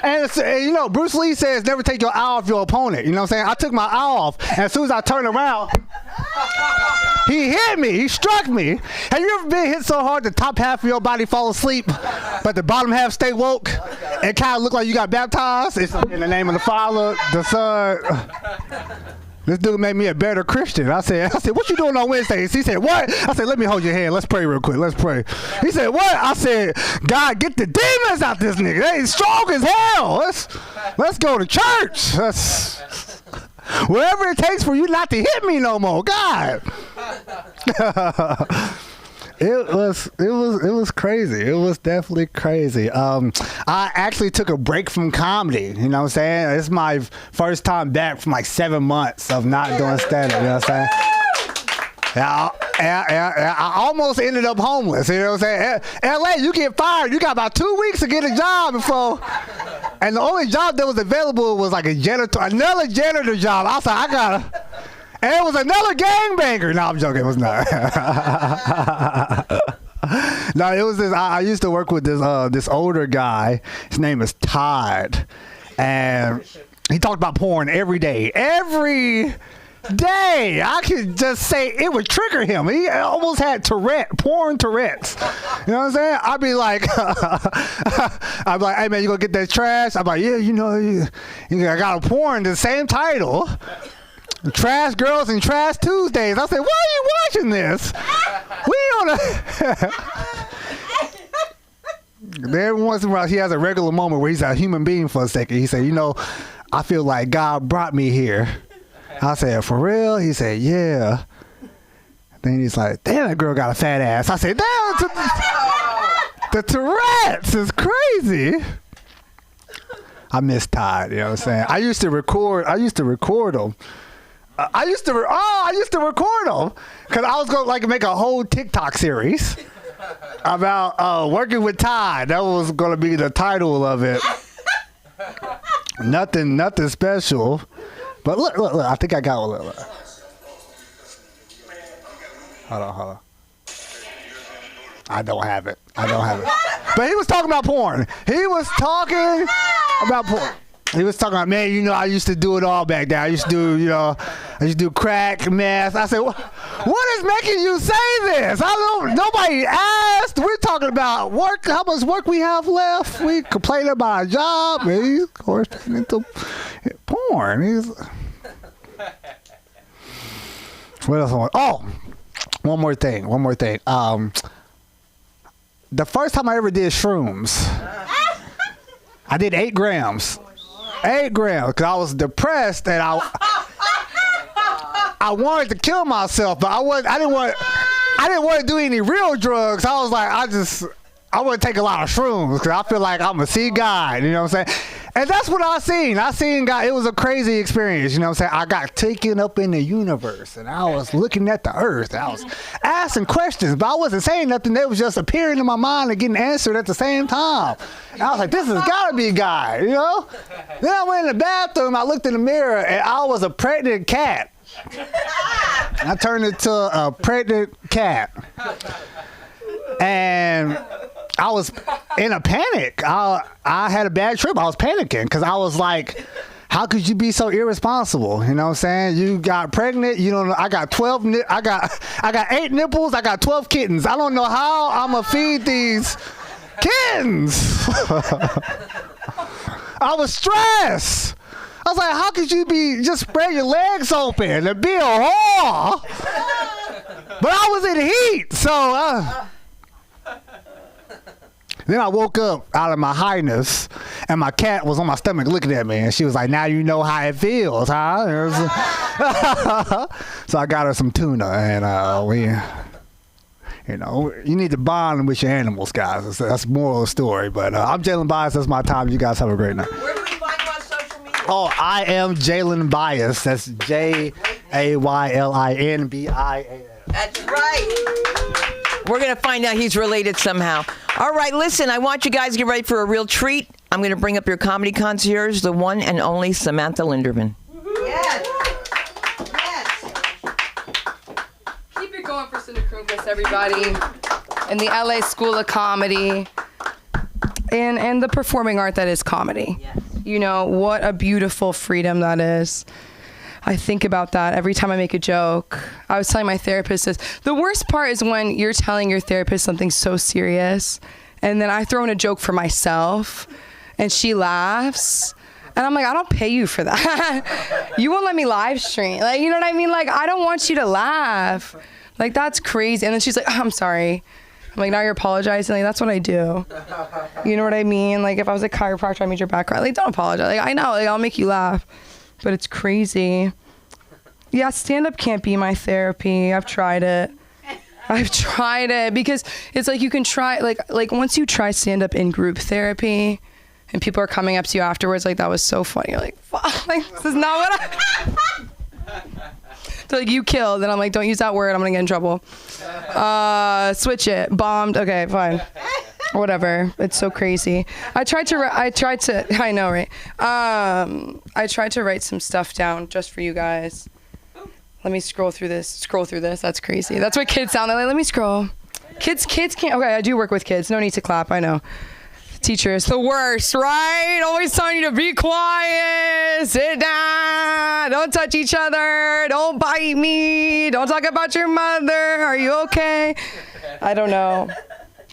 S6: And you know, Bruce Lee says never take your eye off your opponent. You know what I'm saying? I took my eye off. And as soon as I turned around, he hit me. He struck me. Have you ever been hit so hard the top half of your body fall asleep, but the bottom half stay woke? It kind of look like you got baptized. It's in the name of the Father, the Son. This dude made me a better Christian. I said, what you doing on Wednesdays? He said, what? I said, let me hold your hand. Let's pray real quick. Let's pray. He said, what? I said, God, get the demons out this nigga. They strong as hell. Let's go to church. Whatever it takes for you not to hit me no more. God. It was crazy. It was definitely crazy. I actually took a break from comedy. You know what I'm saying? It's my first time back from like 7 months of not doing stand-up. You know what I'm saying? I almost ended up homeless. You know what I'm saying? LA, you get fired. You got about 2 weeks to get a job before. And the only job that was available was like another janitor job. I was like, I gotta. And it was another gangbanger. No, I'm joking. It was not. No, it was this. I used to work with this older guy. His name is Todd, and he talked about porn every day. Every day, I could just say it would trigger him. He almost had porn Tourette's. You know what I'm saying? I'd be like, hey man, you gonna get that trash? I'm like, yeah, you know, I got a porn, the same title. Trash Girls and Trash Tuesdays. I said, why are you watching this? We on a... Every once in a while, he has a regular moment where he's a human being for a second. He said, you know, I feel like God brought me here. I said, for real? He said, yeah. Then he's like, damn, that girl got a fat ass. I said, damn, the Tourette's is crazy. I miss Todd. You know what I'm saying? I used to record them. I used to record them because I was going to like make a whole TikTok series about working with Todd. That was going to be the title of it. Nothing special. But look. I think I got one. Look. Hold on. I don't have it. But he was talking about porn. He was talking about, man, you know, I used to do it all back there. I used to do crack, meth. I said, what is making you say this? Nobody asked. We're talking about work, how much work we have left. We complain about our job. And he's, of course, into porn. What else? One more thing. The first time I ever did shrooms, I did 8 grams. 8 grams, because I was depressed and I wanted to kill myself, but I didn't want to do any real drugs. I was like, I want to take a lot of shrooms because I feel like I'm a see God, you know what I'm saying? And that's what I seen God. It was a crazy experience, you know what I'm saying? I got taken up in the universe and I was looking at the earth. And I was asking questions, but I wasn't saying nothing. They was just appearing in my mind and getting answered at the same time. And I was like, this has got to be God, you know? Then I went in the bathroom, I looked in the mirror, and I was a pregnant cat. I turned into a pregnant cat. And I was in a panic. I had a bad trip. I was panicking because I was like, how could you be so irresponsible? You know what I'm saying? You got pregnant. You don't know. I got 8 nipples. I got 12 kittens. I don't know how I'm going to feed these kittens. I was stressed. I was like, how could you just spread your legs open and be a whore? But I was in heat. So, then I woke up out of my highness, and my cat was on my stomach looking at me, and she was like, now you know how it feels, huh? So I got her some tuna, and you need to bond with your animals, guys. That's the moral of the story. But I'm Jalen Bias. That's my time. You guys have a great night.
S4: Where do we find you on social media?
S6: Oh, I am Jalen Bias. That's JAYLINBIAS.
S4: That's right.
S1: We're going to find out he's related somehow. All right, listen, I want you guys to get ready for a real treat. I'm going to bring up your comedy concierge, the one and only Samantha Linderman.
S4: Yes.
S7: Keep it going for Synecrumpus, everybody. In the LA School of Comedy. And the performing art that is comedy.
S4: Yes.
S7: You know, what a beautiful freedom that is. I think about that every time I make a joke. I was telling my therapist this. The worst part is when you're telling your therapist something so serious, and then I throw in a joke for myself, and she laughs. And I'm like, I don't pay you for that. You won't let me live stream. Like, you know what I mean? Like, I don't want you to laugh. Like, that's crazy. And then she's like, oh, I'm sorry. I'm like, now you're apologizing. Like, that's what I do. You know what I mean? Like, if I was a chiropractor, I made your back cry. Like, don't apologize. Like, I know. Like, I'll make you laugh. But it's crazy. Yeah, stand-up can't be my therapy. I've tried it because it's like you can try, like once you try stand-up in group therapy and people are coming up to you afterwards like, that was so funny. You're like, fuck, like, this is not what So like, you killed. And I'm like, don't use that word. I'm going to get in trouble. Switch it. Bombed. Okay, fine. Whatever. It's so crazy. I tried to, I know, right? I tried to write some stuff down just for you guys. Let me scroll through this. That's crazy. That's what kids sound like. Let me scroll. Kids can't. Okay, I do work with kids. No need to clap. I know. Teachers, the worst, right? Always telling you to be quiet, sit down, don't touch each other, don't bite me, don't talk about your mother. Are you okay? I don't know.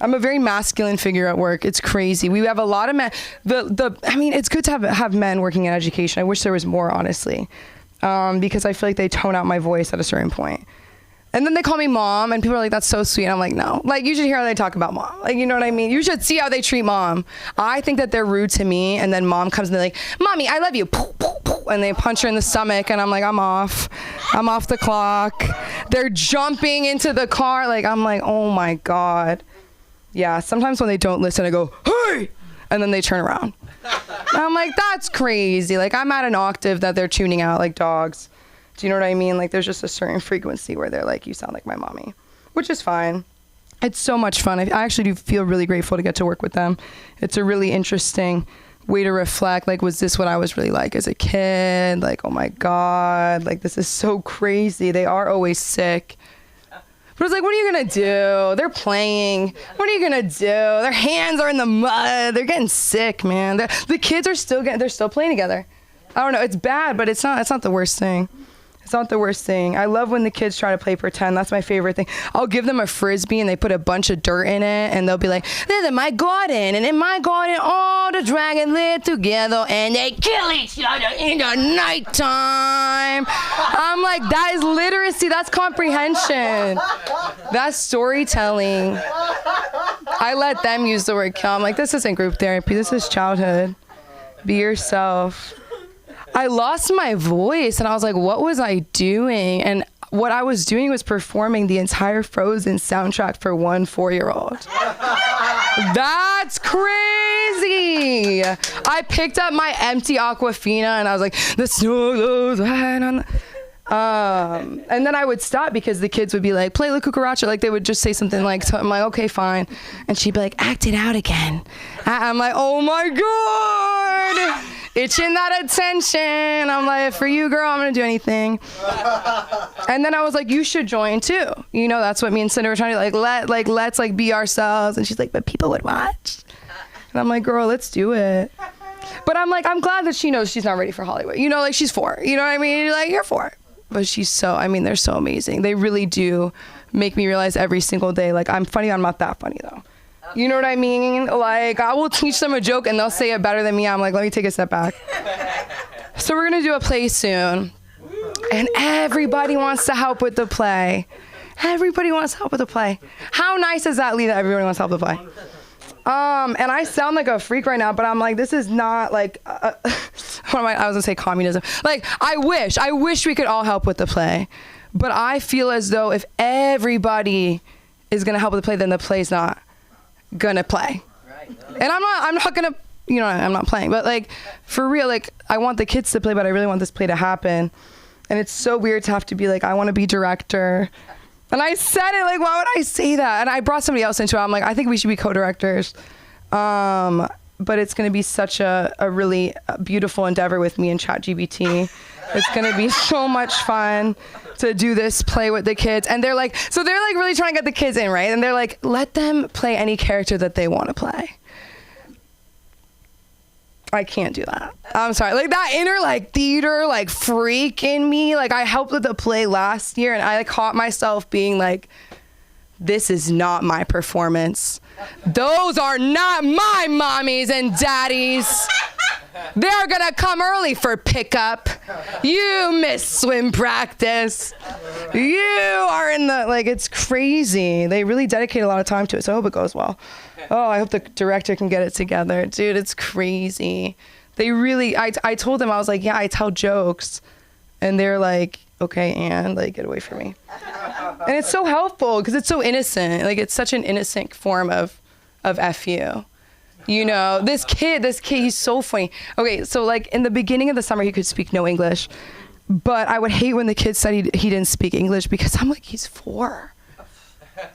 S7: I'm a very masculine figure at work. It's crazy. We have a lot of men. I mean, it's good to have men working in education. I wish there was more, honestly, because I feel like they tone out my voice at a certain point. And then they call me mom, and people are like, that's so sweet. And I'm like, no. Like, you should hear how they talk about mom. Like, you know what I mean? You should see how they treat mom. I think that they're rude to me, and then mom comes and they're like, mommy, I love you. And they punch her in the stomach, and I'm like, I'm off the clock. They're jumping into the car. Like, I'm like, oh my God. Yeah, sometimes when they don't listen, I go, hey! And then they turn around. I'm like, that's crazy. Like, I'm at an octave that they're tuning out like dogs. Do you know what I mean? Like, there's just a certain frequency where they're like, you sound like my mommy, which is fine. It's so much fun. I actually do feel really grateful to get to work with them. It's a really interesting way to reflect. Like, was this what I was really like as a kid? Like, oh my God, like, this is so crazy. They are always sick. But it's like, what are you gonna do? They're playing. What are you gonna do? Their hands are in the mud. They're getting sick, man. The kids are they're still playing together. I don't know. It's bad, but it's not the worst thing. It's not the worst thing. I love when the kids try to play pretend. That's my favorite thing. I'll give them a Frisbee and they put a bunch of dirt in it and they'll be like, this is my garden. And in my garden, all the dragons live together and they kill each other in the nighttime. I'm like, that is literacy. That's comprehension. That's storytelling. I let them use the word kill. I'm like, this isn't group therapy. This is childhood. Be yourself. I lost my voice and I was like, what was I doing? And what I was doing was performing the entire Frozen soundtrack for one 4-year-old. That's crazy. I picked up my empty Aquafina and I was like, the snow goes right on the... and then I would stop because the kids would be like, play La Cucaracha. Like, they would just say something like, so I'm like, okay, fine. And she'd be like, act it out again. I'm like, oh my God. Itching that attention. I'm like, for you, girl, I'm going to do anything. And then I was like, you should join too. You know, that's what me and Cinder were trying to let's be ourselves. And she's like, but people would watch. And I'm like, girl, let's do it. But I'm like, I'm glad that she knows she's not ready for Hollywood. You know, like, she's 4. You know what I mean? You're like, you're 4. But they're so amazing. They really do make me realize every single day, like, I'm funny, I'm not that funny though. You know what I mean? Like, I will teach them a joke and they'll say it better than me. I'm like, let me take a step back. So we're gonna do a play soon. And everybody wants to help with the play. Everybody wants to help with the play. How nice is that, Lee, that everybody wants to help with the play? And I sound like a freak right now, but I'm like, this is not like, I was gonna say communism. Like, I wish we could all help with the play. But I feel as though if everybody is gonna help with the play, then the play's not gonna play. And I'm not gonna, you know, I'm not playing, but like, for real, like, I want the kids to play, but I really want this play to happen. And it's so weird to have to be like, I want to be director. And I said it, like, why would I say that? And I brought somebody else into it. I'm like, I think we should be co-directors. But it's going to be such a really beautiful endeavor with me and ChatGPT. It's going to be so much fun to do this play with the kids. And they're like really trying to get the kids in, right? And they're like, let them play any character that they want to play. I can't do that. I'm sorry. Like, that inner, like, theater, like, freak in me. Like, I helped with the play last year and I caught myself being like, this is not my performance. Those are not my mommies and daddies. They're gonna come early for pickup. You missed swim practice. You are in the, like, it's crazy. They really dedicate a lot of time to it, so I hope it goes well. Oh, I hope the director can get it together. Dude, it's crazy. They really, I told them, I was like, yeah, I tell jokes. And they're like, okay, and like, get away from me. And it's so helpful because it's so innocent. Like, it's such an innocent form of FU. You know, this kid, he's so funny. Okay, so like in the beginning of the summer, he could speak no English. But I would hate when the kid said he didn't speak English because I'm like, he's 4.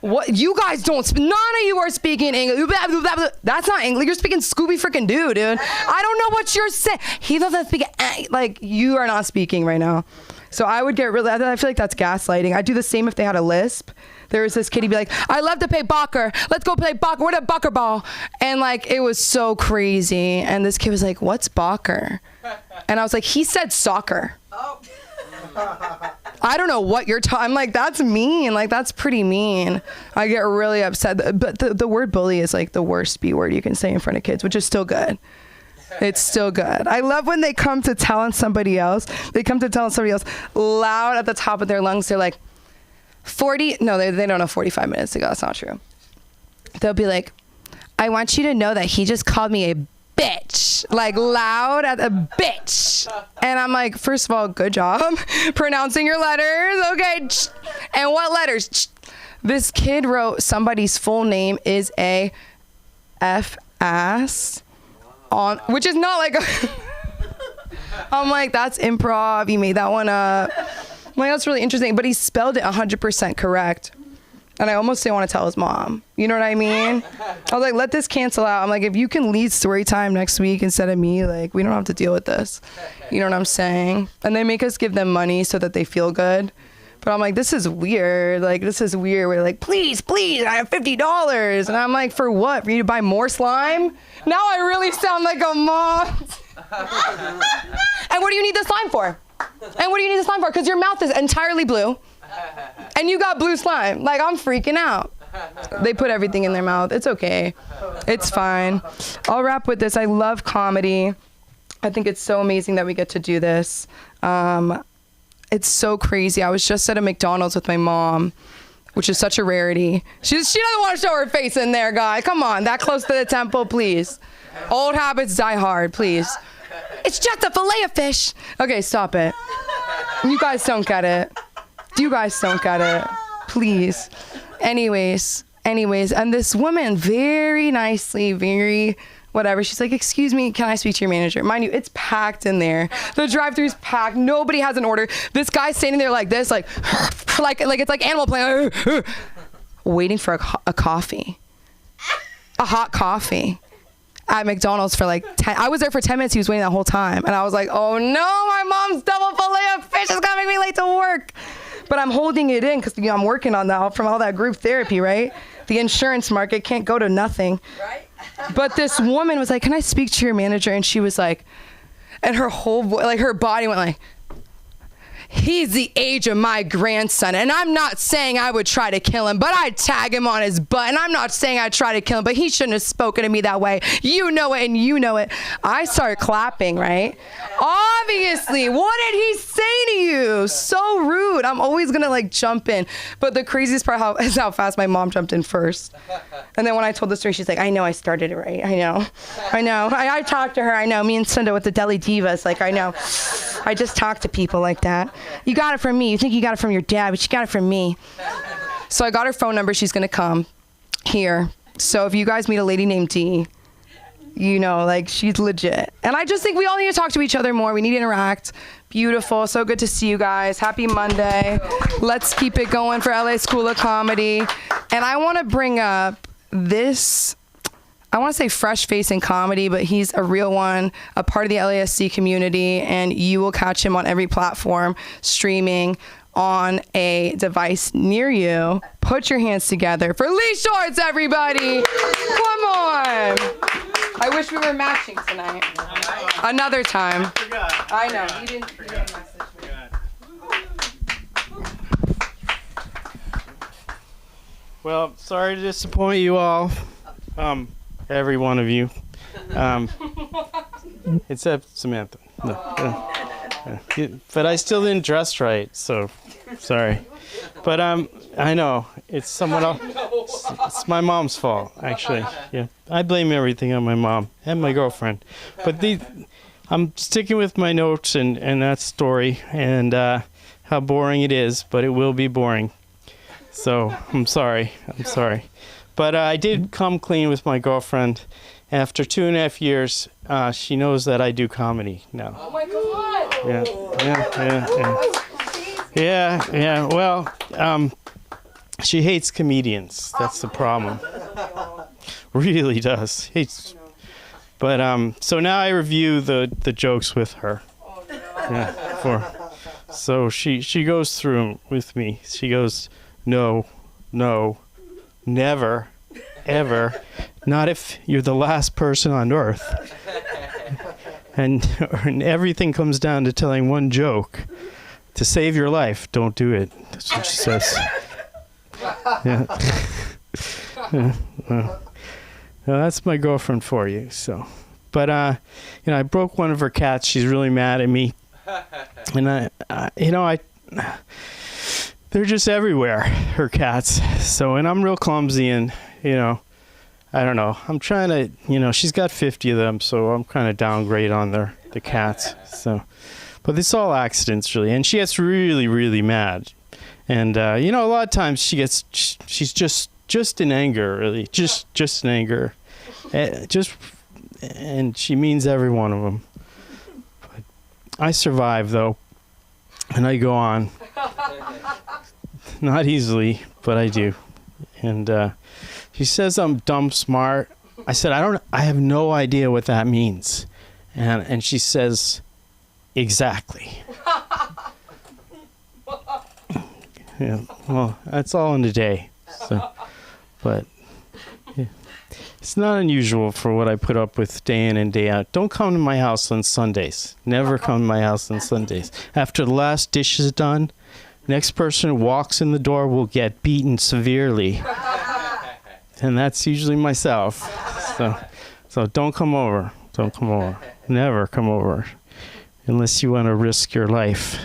S7: What? You guys don't, none of you are speaking English. That's not English. You're speaking Scooby freaking Doo, dude. I don't know what you're saying. He doesn't speak, like, you are not speaking right now. So I would get really, I feel like that's gaslighting. I'd do the same if they had a lisp. There was this kid, he'd be like, I love to play Bocker. Let's go play Bocker. Where's a Bocker ball? And like, it was so crazy. And this kid was like, what's Bocker? And I was like, he said soccer. Oh. I don't know what you're talking. I'm like, that's mean. Like, that's pretty mean. I get really upset. But the word bully is like the worst B word you can say in front of kids, which is still good. It's still good. I love when they come to tell somebody else. They come to tell somebody else loud at the top of their lungs. They're like, 40. No, they don't know 45 minutes ago. That's not true. They'll be like, I want you to know that he just called me a bitch, like loud at a bitch. And I'm like, first of all, good job pronouncing your letters. Okay. And what letters? This kid wrote somebody's full name is a F-ass on, which is not like, I'm like, that's improv. You made that one up. I'm like, that's really interesting. But he spelled it 100% correct. And I almost didn't want to tell his mom. You know what I mean? I was like, let this cancel out. I'm like, if you can lead story time next week instead of me, like, we don't have to deal with this. You know what I'm saying? And they make us give them money so that they feel good. But I'm like, this is weird. Like, this is weird. We're like, please, I have $50. And I'm like, for what? For you to buy more slime? Now I really sound like a mom. And what do you need the slime for? And what do you need the slime for? Because your mouth is entirely blue. And you got blue slime. Like, I'm freaking out. They put everything in their mouth. It's okay. It's fine. I'll wrap with this. I love comedy. I think it's so amazing that we get to do this. It's so crazy. I was just at a McDonald's with my mom, which is such a rarity. She doesn't want to show her face in there, guy. Come on, that close to the temple, please. Old habits die hard, please. It's just a fillet of fish. Okay, stop it. You guys don't get it. You guys don't get it. Please. Anyways, and this woman very nicely, very whatever, she's like, excuse me, can I speak to your manager? Mind you, it's packed in there. The drive-thru's packed. Nobody has an order. This guy's standing there like this, like it's like Animal Planet, waiting for a coffee, a hot coffee at McDonald's for like 10. I was there for 10 minutes. He was waiting that whole time. And I was like, oh no, my mom's double fillet of fish is gonna make me late to work. But I'm holding it in because, you know, I'm working on that from all that group therapy, right? The insurance market can't go to nothing. Right. But this woman was like, can I speak to your manager? And she was like, and her whole voice, like her body went like, he's the age of my grandson. And I'm not saying I would try to kill him, but I'd tag him on his butt. And I'm not saying I'd try to kill him, but he shouldn't have spoken to me that way. You know it and you know it. I start clapping, right? Obviously, what did he say to you? So rude. I'm always gonna like jump in. But the craziest part is how fast my mom jumped in first. And then when I told the story, she's like, I know I started it right. I know. I talked to her. I know. Me and Sunda with the Deli Divas. Like, I know. I just talk to people like that. You got it from me. You think you got it from your dad, but you got it from me. So I got her phone number. She's going to come here. So if you guys meet a lady named Dee, you know, like, she's legit. And I just think we all need to talk to each other more. We need to interact. Beautiful. So good to see you guys. Happy Monday. Let's keep it going for LA School of Comedy. And I want to bring up this, I want to say fresh face in comedy, but he's a real one, a part of the LASC community, and you will catch him on every platform, streaming on a device near you. Put your hands together for Lee Shorts, everybody. Come on. I wish we were matching tonight. Another time. I know. You didn't message me.
S8: Well, sorry to disappoint you all. Every one of you. Except Samantha. No. But I still didn't dress right, so sorry. But I know it's someone else. It's my mom's fault, actually. Yeah, I blame everything on my mom and my girlfriend. But I'm sticking with my notes and that story and how boring it is, but it will be boring. So I'm sorry. But I did come clean with my girlfriend. After 2.5 years, she knows that I do comedy now.
S7: Oh my God!
S8: Yeah. Well, she hates comedians. That's the problem. Really does. Hates. But so now I review the jokes with her. Yeah. So she goes through 'em with me. She goes, no. Never, ever, not if you're the last person on earth. And everything comes down to telling one joke. To save your life, don't do it. That's what she says. Yeah. Well, that's my girlfriend for you. So, but I broke one of her cats. She's really mad at me. And they're just everywhere, her cats. So, and I'm real clumsy and, I don't know. I'm trying to, she's got 50 of them, so I'm kind of downgrade on the cats. So, but it's all accidents, really. And she gets really, really mad. And, a lot of times she's just in anger, really. Just in anger. and she means every one of them. But I survive, though, and I go on. Not easily, but I do. And she says I'm dumb smart. I said, I have no idea what that means. And she says, exactly. Yeah, well, that's all in a day. So, but yeah. It's not unusual for what I put up with day in and day out. Don't come to my house on Sundays. Never come to my house on Sundays. After the last dish is done, next person who walks in the door will get beaten severely. And that's usually myself. So don't come over. Don't come over. Never come over. Unless you want to risk your life.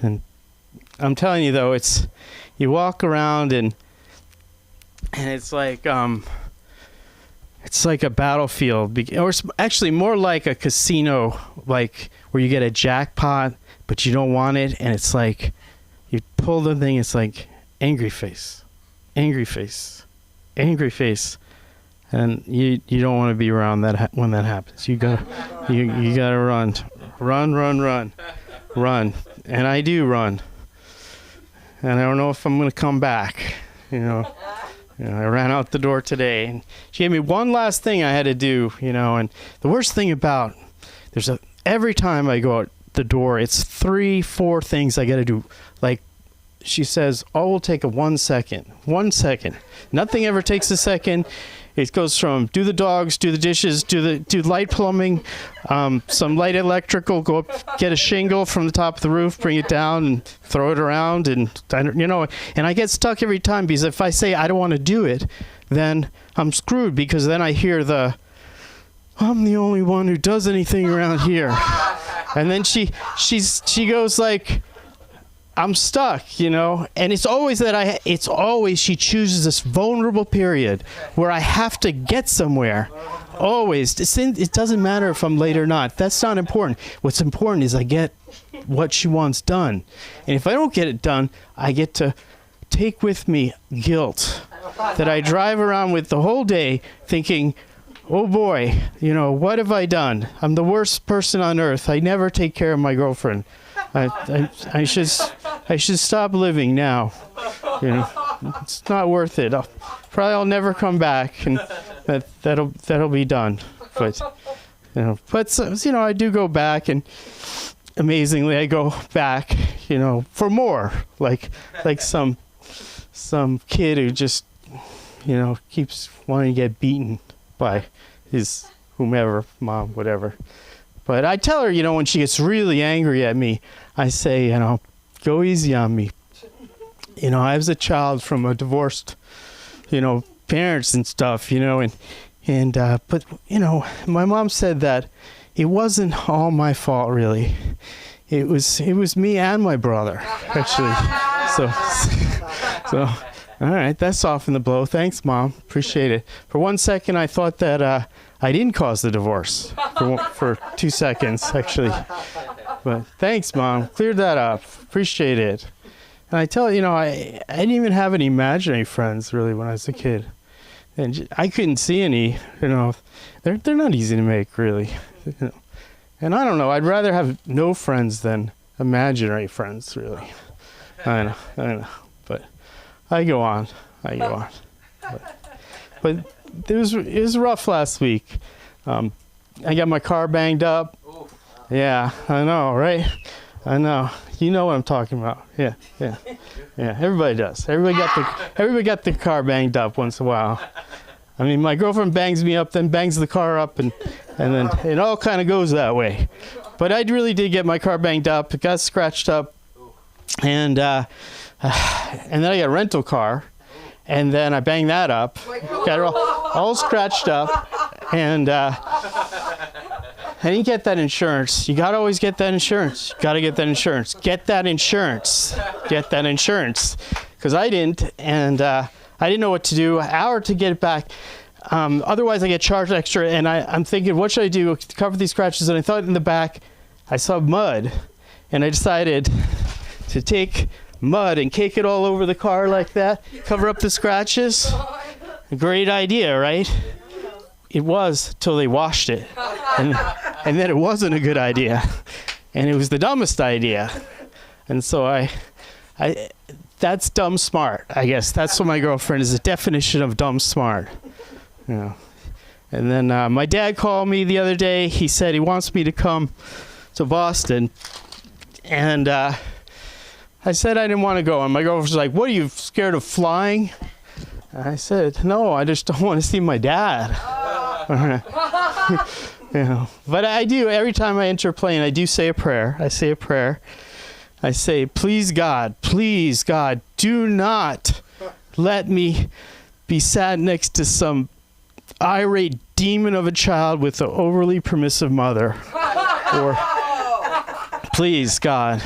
S8: And I'm telling you, though, you walk around and it's like a battlefield, or it's actually more like a casino, like where you get a jackpot, but you don't want it, and it's like you pull the thing, it's like angry face, angry face, angry face, and you don't want to be around that when that happens. You gotta run, and I do run. And I don't know if I'm going to come back, I ran out the door today. And she gave me one last thing I had to do, and the worst thing about, every time I go out the door, it's 3-4 things I got to do. Like, she says, we'll take 1 second. 1 second. Nothing ever takes a second. It goes from do the dogs, do the dishes, do light plumbing, some light electrical, go up, get a shingle from the top of the roof, bring it down and throw it around. And I get stuck every time because if I say I don't want to do it, then I'm screwed because then I hear I'm the only one who does anything around here. And then she goes like, I'm stuck, and it's always she chooses this vulnerable period where I have to get somewhere. Always. It doesn't matter if I'm late or not. That's not important. What's important is I get what she wants done. And if I don't get it done, I get to take with me guilt that I drive around with the whole day thinking, oh boy, what have I done? I'm the worst person on earth. I never take care of my girlfriend. I should stop living now. It's not worth it. I'll never come back, and that'll be done. But I do go back, and amazingly, I go back, for more. Like some kid who just, keeps wanting to get beaten by his whomever, mom, whatever. But I tell her, when she gets really angry at me, I say, go easy on me. I was a child from a divorced, parents and stuff, but my mom said that it wasn't all my fault, really. It was me and my brother, actually. So, all right, that softened the blow. Thanks, Mom. Appreciate it. For 1 second, I thought that I didn't cause the divorce. For 2 seconds, actually. But thanks, Mom. Cleared that up. Appreciate it. And I tell you, I didn't even have any imaginary friends, really, when I was a kid. And I couldn't see any, They're not easy to make, really. And I don't know. I'd rather have no friends than imaginary friends, really. I know. But I go on. But it was rough last week. I got my car banged up. Yeah, I know, right? I know. You know what I'm talking about. Yeah. Everybody does. Everybody got the car banged up once in a while. I mean, my girlfriend bangs me up, then bangs the car up, and then it all kind of goes that way. But I really did get my car banged up. It got scratched up, and then I got a rental car, and then I banged that up, got it all scratched up, and I didn't get that insurance. You gotta always get that insurance. You gotta get that insurance. Get that insurance. Get that insurance. Because I didn't, and I didn't know what to do. An hour to get it back. Otherwise, I get charged extra, and I'm thinking, what should I do to cover these scratches? And I thought in the back, I saw mud, and I decided to take mud and cake it all over the car like that, cover up the scratches. Great idea, right? it was till they washed it, and then it wasn't a good idea, and it was the dumbest idea, and so I that's dumb smart, I guess. That's what my girlfriend is, a definition of dumb smart. You know. And then my dad called me the other day. He said he wants me to come to Boston, and I said I didn't want to go, and my girlfriend was like, "What, are you scared of flying?" And I said, "No, I just don't want to see my dad." You know, but I do, every time I enter a plane, I do say a prayer. I say, please God, do not let me be sat next to some irate demon of a child with an overly permissive mother. Or, please God.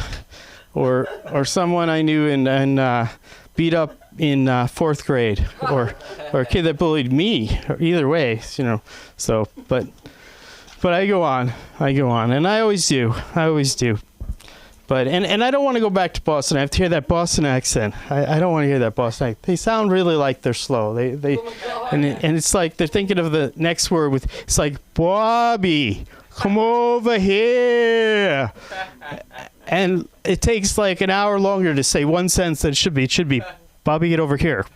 S8: Or someone I knew and beat up in 4th grade. Or a kid that bullied me. Or either way, you know. So, but I go on. And I always do. But and I don't want to go back to Boston. I have to hear that Boston accent. I don't want to hear that Boston accent. They sound really like they're slow. They and it's like they're thinking of the next word with, it's like, Bobby, come over here. And it takes like an hour longer to say one sentence than it should be. It should be, Bobby, get over here.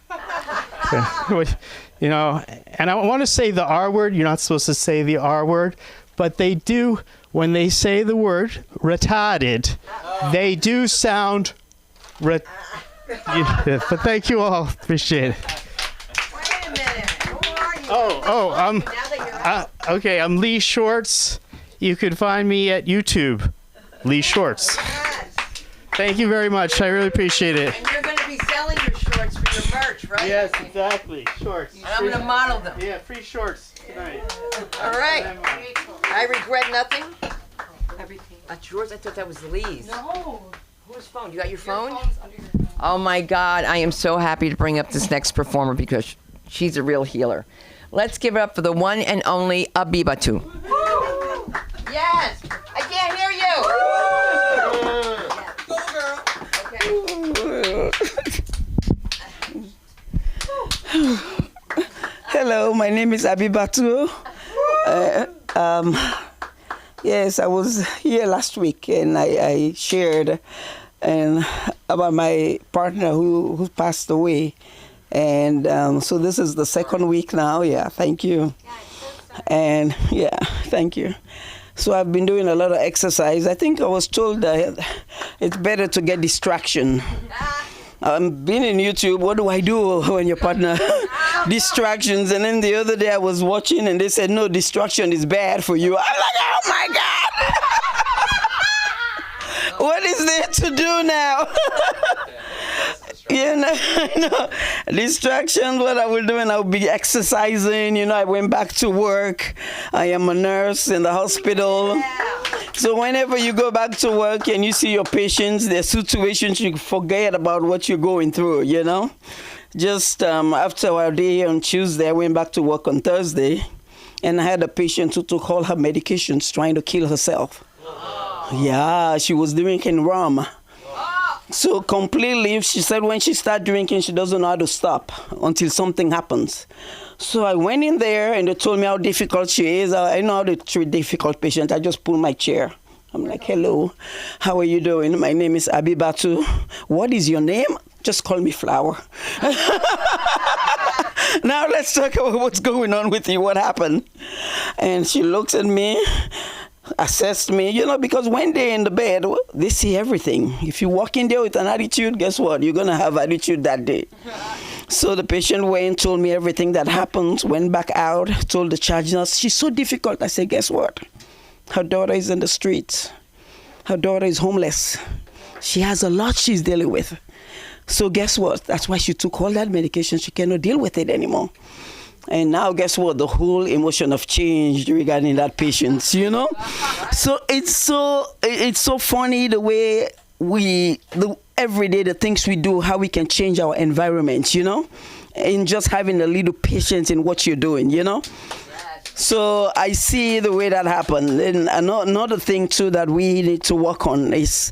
S8: You know, and I want to say the R word. You're not supposed to say the R word, but they do. When they say the word retarded, they do sound but thank you all. Appreciate it.
S4: Wait a minute. Who are you?
S8: Okay, I'm Lee Shorts. You can find me at YouTube, Lee Shorts.
S4: Yes.
S8: Thank you very much. I really appreciate it.
S4: And you're going to be selling your shorts for your merch, right?
S8: Yes, exactly. Shorts.
S4: And I'm going to model them.
S8: Yeah, free shorts tonight.
S4: All right. I regret nothing. Everything. That's yours? I thought that was Lee's.
S7: No.
S4: Whose phone? You got your phone?
S1: Oh my God, I am so happy to bring up this next performer because she's a real healer. Let's give it up for the one and only Abibatu.
S4: Yes. I can't hear you. Okay.
S9: Hello, my name is Abibatu. Yes, I was here last week and I shared about my partner who passed away. And so this is the second week now. Yeah, thank you. And yeah, thank you. So I've been doing a lot of exercise. I think I was told that it's better to get distraction. I'm being in YouTube. What do I do when your partner distractions? And then the other day I was watching and they said, no, distraction is bad for you. I'm like, oh my God. What is there to do now? You know, distraction, what I will do, and I'll be exercising. You know, I went back to work. I am a nurse in the hospital. So whenever you go back to work and you see your patients, their situations, you forget about what you're going through, you know. Just after our day on Tuesday, I went back to work on Thursday, and I had a patient who took all her medications trying to kill herself. Yeah, she was drinking rum. So completely, she said when she starts drinking, she doesn't know how to stop until something happens. So I went in there and they told me how difficult she is. I know how to treat difficult patients. I just pulled my chair. I'm like, hello, how are you doing? My name is Abibatu. What is your name? Just call me Flower. Now let's talk about what's going on with you. What happened? And she looks at me, assessed me, you know, because when they're in the bed, they see everything. If you walk in there with an attitude, guess what? You're going to have attitude that day. So the patient went, told me everything that happened, went back out, told the charge nurse, she's so difficult. I said, guess what? Her daughter is in the streets. Her daughter is homeless. She has a lot she's dealing with. So guess what? That's why she took all that medication. She cannot deal with it anymore. And now, guess what? The whole emotion of change regarding that patient, you know? So it's so funny the way every day, the things we do, how we can change our environment, you know? And just having a little patience in what you're doing, you know? So I see the way that happened. And another thing, too, that we need to work on is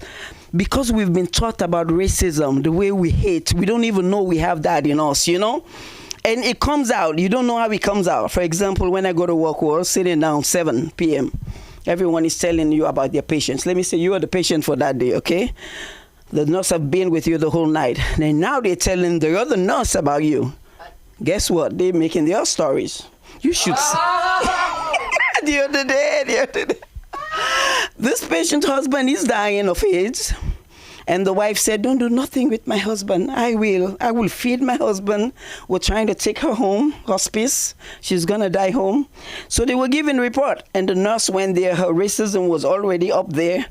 S9: because we've been taught about racism, the way we hate, we don't even know we have that in us, you know? And it comes out. You don't know how it comes out. For example, when I go to work, we're all sitting down 7 p.m. Everyone is telling you about their patients. Let me say you are the patient for that day, okay? The nurse have been with you the whole night. And now they're telling the other nurse about you. Guess what? They're making their stories. You should the other day. This patient's husband is dying of AIDS. And the wife said, don't do nothing with my husband. I will feed my husband. We're trying to take her home, hospice. She's going to die home. So they were giving report. And the nurse went there. Her racism was already up there.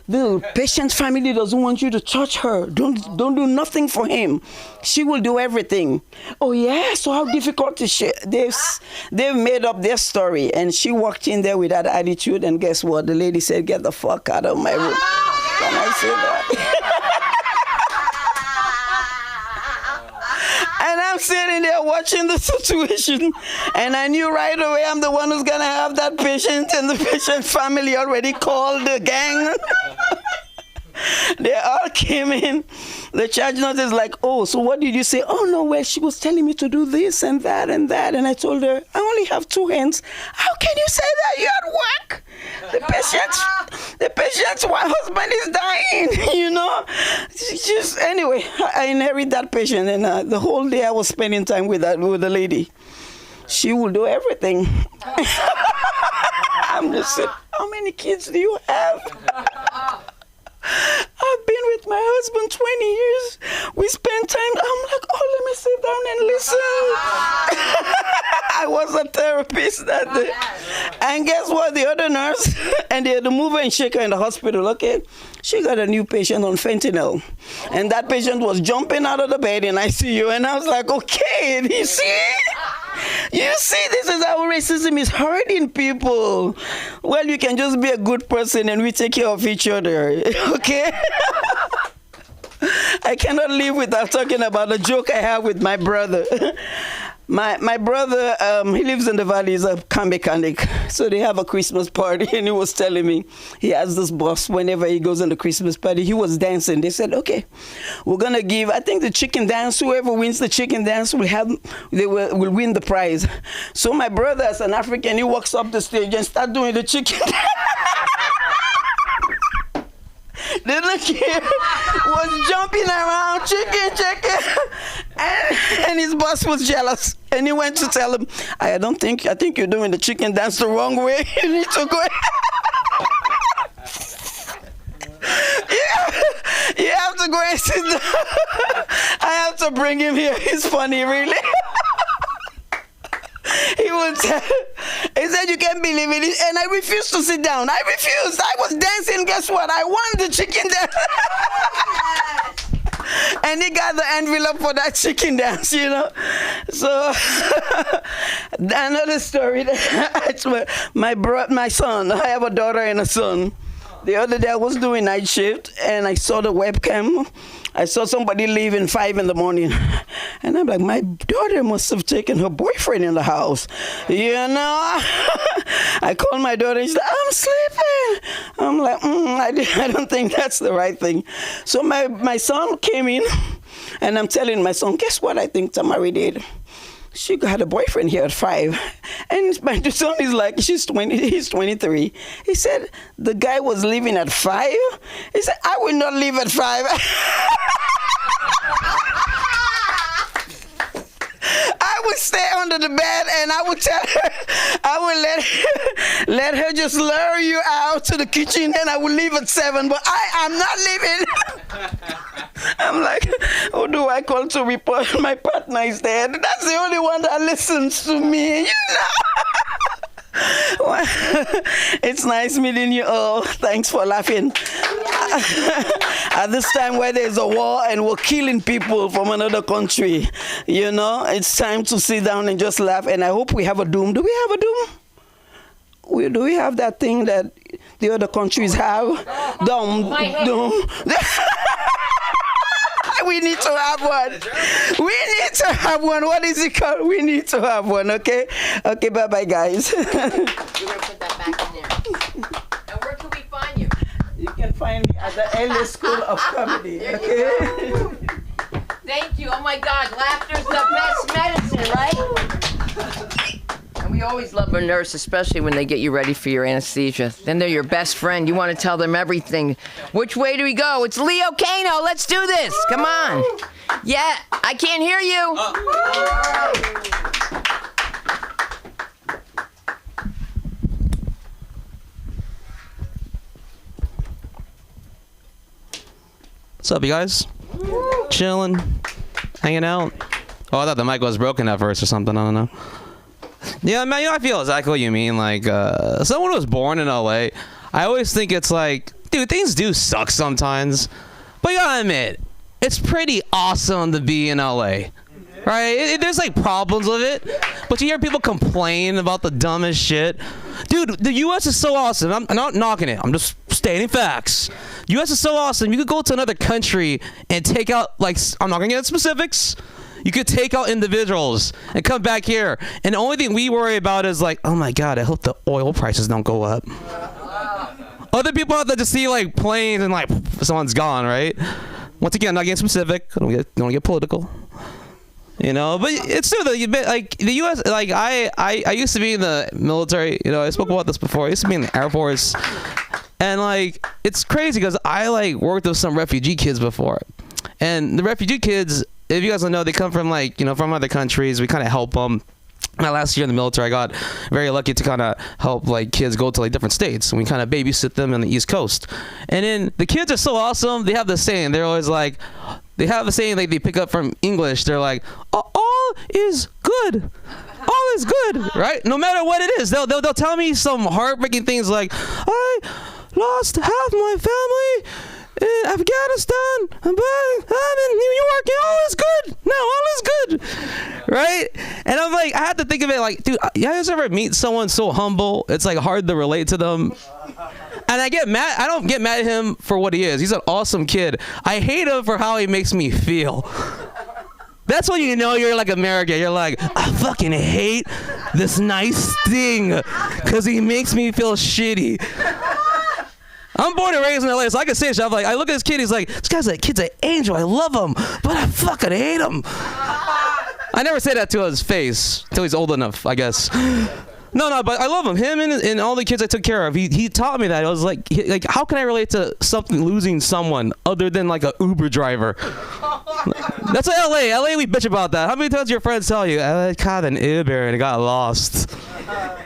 S9: The patient's family doesn't want you to touch her. Don't do nothing for him. She will do everything. Oh, yeah? So how difficult is she? They've made up their story. And she walked in there with that attitude. And guess what? The lady said, get the fuck out of my room. Can I say that? And I'm sitting there watching the situation, and I knew right away I'm the one who's gonna have that patient, and the patient's family already called the gang. They all came in. The charge nurse is like, oh, so what did you say? Oh, no, well, she was telling me to do this and that and that. And I told her, I only have 2 hands. How can you say that? You're at work. The patient's husband is dying, you know. Anyway, I inherit that patient. And the whole day I was spending time with the lady. She will do everything. I'm just saying, how many kids do you have? I've been with my husband 20 years. We spend time. I'm like, oh, let me sit down and listen. I was a therapist that day. And guess what? The other nurse, and they had to move her and shake her in the hospital, okay? She got a new patient on fentanyl. And that patient was jumping out of the bed in ICU. And I was like, okay, you see? You see, this is how racism is hurting people. Well, you can just be a good person and we take care of each other, okay? I cannot live without talking about a joke I have with my brother. My brother, he lives in the valley, he's a car mechanic. So they have a Christmas party, and he was telling me he has this boss whenever he goes on the Christmas party. He was dancing. They said, okay, we're going to give, I think the chicken dance, whoever wins the chicken dance will win the prize. So my brother, as an African, he walks up the stage and starts doing the chicken dance. The little kid was jumping around, chicken, and his boss was jealous, and he went to tell him, I think you're doing the chicken dance the wrong way. You need to go. You have to go and sit down. I have to bring him here. He's funny, really. He said, you can't believe it. And I refused to sit down. I refused. I was dancing. Guess what? I won the chicken dance. And he got the envelope for that chicken dance, you know. So, another story. My son, I have a daughter and a son. The other day I was doing night shift and I saw the webcam. I saw somebody leaving 5 in the morning. And I'm like, my daughter must have taken her boyfriend in the house. You know? I called my daughter and she said, I'm sleeping. I'm like, I don't think that's the right thing. So my son came in and I'm telling my son, guess what I think Tamari did? She got a boyfriend here at 5. And my son is like, he's 23. He said, the guy was leaving at 5? He said, I will not leave at 5. I would stay under the bed and I would tell her, I would let her just lure you out to the kitchen and I would leave at 7, but I'm not leaving. I'm like, who do I call to report my partner is dead? That's the only one that listens to me, you know. Well, it's nice meeting you all. Thanks for laughing. At this time where there's a war and we're killing people from another country, you know, it's time to sit down and just laugh. And I hope we have a doom. Do we have a doom? Do we have that thing that the other countries have? Doom. We need to have one. We need to have one. What is it called? We need to have one, okay? Okay, bye-bye, guys.
S4: We're going to put that back in there. And where can we find you?
S9: You can find me at the LA School of Comedy, okay?
S1: Thank you. Oh my God, laughter's the best medicine, right? And we always love a nurse, especially when they get you ready for your anesthesia. Then they're your best friend. You want to tell them everything. Which way do we go? It's Leo Kano. Let's do this. Come on. Yeah, I can't hear you.
S10: What's up, you guys? Chilling, hanging out. Oh, I thought the mic was broken at first or something. I don't know. Yeah, man, I feel exactly what you mean. Like, someone who was born in LA, I always think it's like, dude, things do suck sometimes. But you gotta admit, it's pretty awesome to be in LA. Right? There's like problems with it, but you hear people complain about the dumbest shit. Dude, the U.S. is so awesome. I'm not knocking it. I'm just stating facts. U.S. is so awesome. You could go to another country and take out, like, I'm not gonna get into specifics. You could take out individuals and come back here, and the only thing we worry about is like, oh my God, I hope the oil prices don't go up. Other people have to just see like planes and like someone's gone, right? Once again, not getting specific. I don't get political. You know, but it's true though. Like the U.S. Like I used to be in the military. You know, I spoke about this before. I used to be in the Air Force, and like it's crazy because I like worked with some refugee kids before, and the refugee kids, if you guys don't know, they come from like from other countries. We kind of help them. My last year in the military, I got very lucky to kind of help like kids go to like different states, and we kind of babysit them on the East Coast. And then the kids are so awesome. They have this saying. They're always like. They have a saying like they pick up from English. They're like, all is good. All is good, right? No matter what it is. They'll tell me some heartbreaking things like, I lost half my family in Afghanistan. I'm in New York and all is good. No, all is good. Right? And I'm like, I have to think of it like, dude, you guys ever meet someone so humble, it's like hard to relate to them? And I get mad. I don't get mad at him for what he is. He's an awesome kid. I hate him for how he makes me feel. That's when you know you're like American. You're like, I fucking hate this nice thing because he makes me feel shitty. I'm born and raised in LA, so I can say shit. I'm like, I look at this kid. He's like, this guy's like, kid's an angel. I love him, but I fucking hate him. I never say that to his face until he's old enough, I guess. No, but I love him. Him and all the kids I took care of. He taught me that. I was like, how can I relate to losing someone other than like a Uber driver? That's like LA, we bitch about that. How many times your friends tell you, I caught an Uber and it got lost?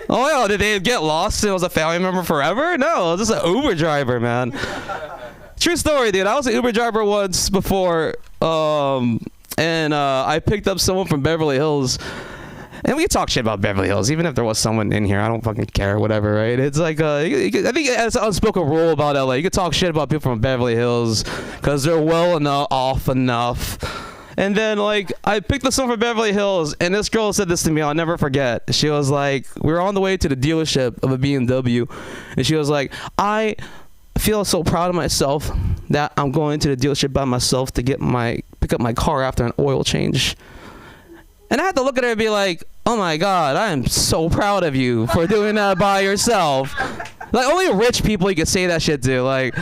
S10: Oh, yeah, did they get lost and it was a family member forever? No, it was just an Uber driver, man. True story, dude. I was an Uber driver once before, and I picked up someone from Beverly Hills. And we can talk shit about Beverly Hills, even if there was someone in here. I don't fucking care, whatever, right? It's like, I think it's an unspoken rule about LA. You can talk shit about people from Beverly Hills because they're off enough. And then, like, I picked up someone from Beverly Hills, and this girl said this to me. I'll never forget. She was like, we were on the way to the dealership of a BMW, and she was like, I feel so proud of myself that I'm going to the dealership by myself to pick up my car after an oil change. And I had to look at her and be like, oh my God, I am so proud of you for doing that by yourself. Like, only rich people you can say that shit to. Like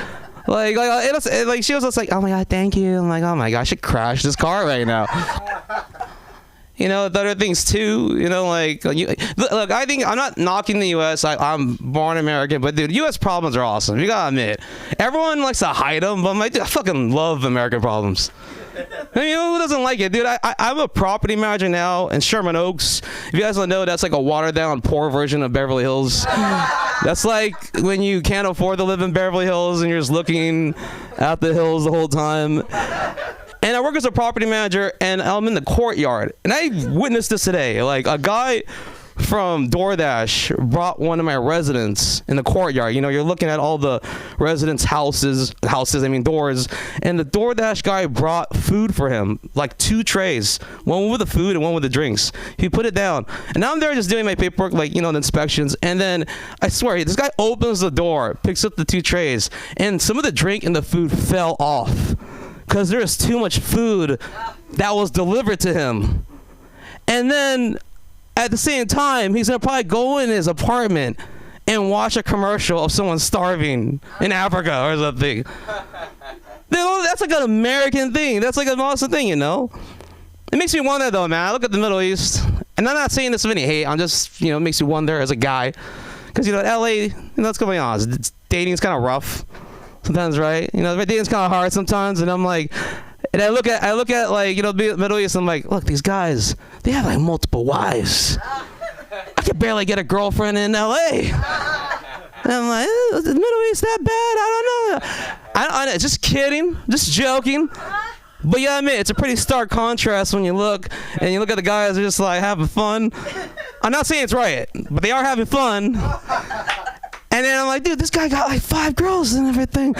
S10: she was just like, oh my God, thank you. I'm like, oh my God, I should crash this car right now. You know, the other things too, look, I think I'm not knocking the U.S. I'm born American, but dude, U.S. problems are awesome. You gotta admit, everyone likes to hide them, but I fucking love American problems. I mean, who doesn't like it, dude? I'm a property manager now in Sherman Oaks. If you guys don't know, that's like a watered down, poor version of Beverly Hills. That's like when you can't afford to live in Beverly Hills and you're just looking at the hills the whole time. And I work as a property manager, and I'm in the courtyard. And I witnessed this today. Like, a guy from DoorDash brought one of my residents in the courtyard. You're looking at all the residents' doors. And the DoorDash guy brought food for him, like 2 trays. One with the food and one with the drinks. He put it down. And now I'm there just doing my paperwork, like, the inspections. And then, I swear, this guy opens the door, picks up the 2 trays, and some of the drink and the food fell off. Because there was too much food that was delivered to him. And then, at the same time, he's going to probably go in his apartment and watch a commercial of someone starving in Africa or something. That's like an American thing. That's like an awesome thing, you know? It makes me wonder, though, man. I look at the Middle East, and I'm not saying this with any hate. I'm just, it makes me wonder as a guy. Because, LA, let's go be honest, dating's kind of rough sometimes, right? Dating's kind of hard sometimes, and I'm like, and I look at like, the Middle East, I'm like, look, these guys, they have like multiple wives. I could barely get a girlfriend in LA. And I'm like, is the Middle East that bad? I don't know. Just kidding, just joking. But yeah, I mean, it's a pretty stark contrast when you look at the guys who are just like having fun. I'm not saying it's right, but they are having fun. And then I'm like, dude, this guy got like 5 girls and everything.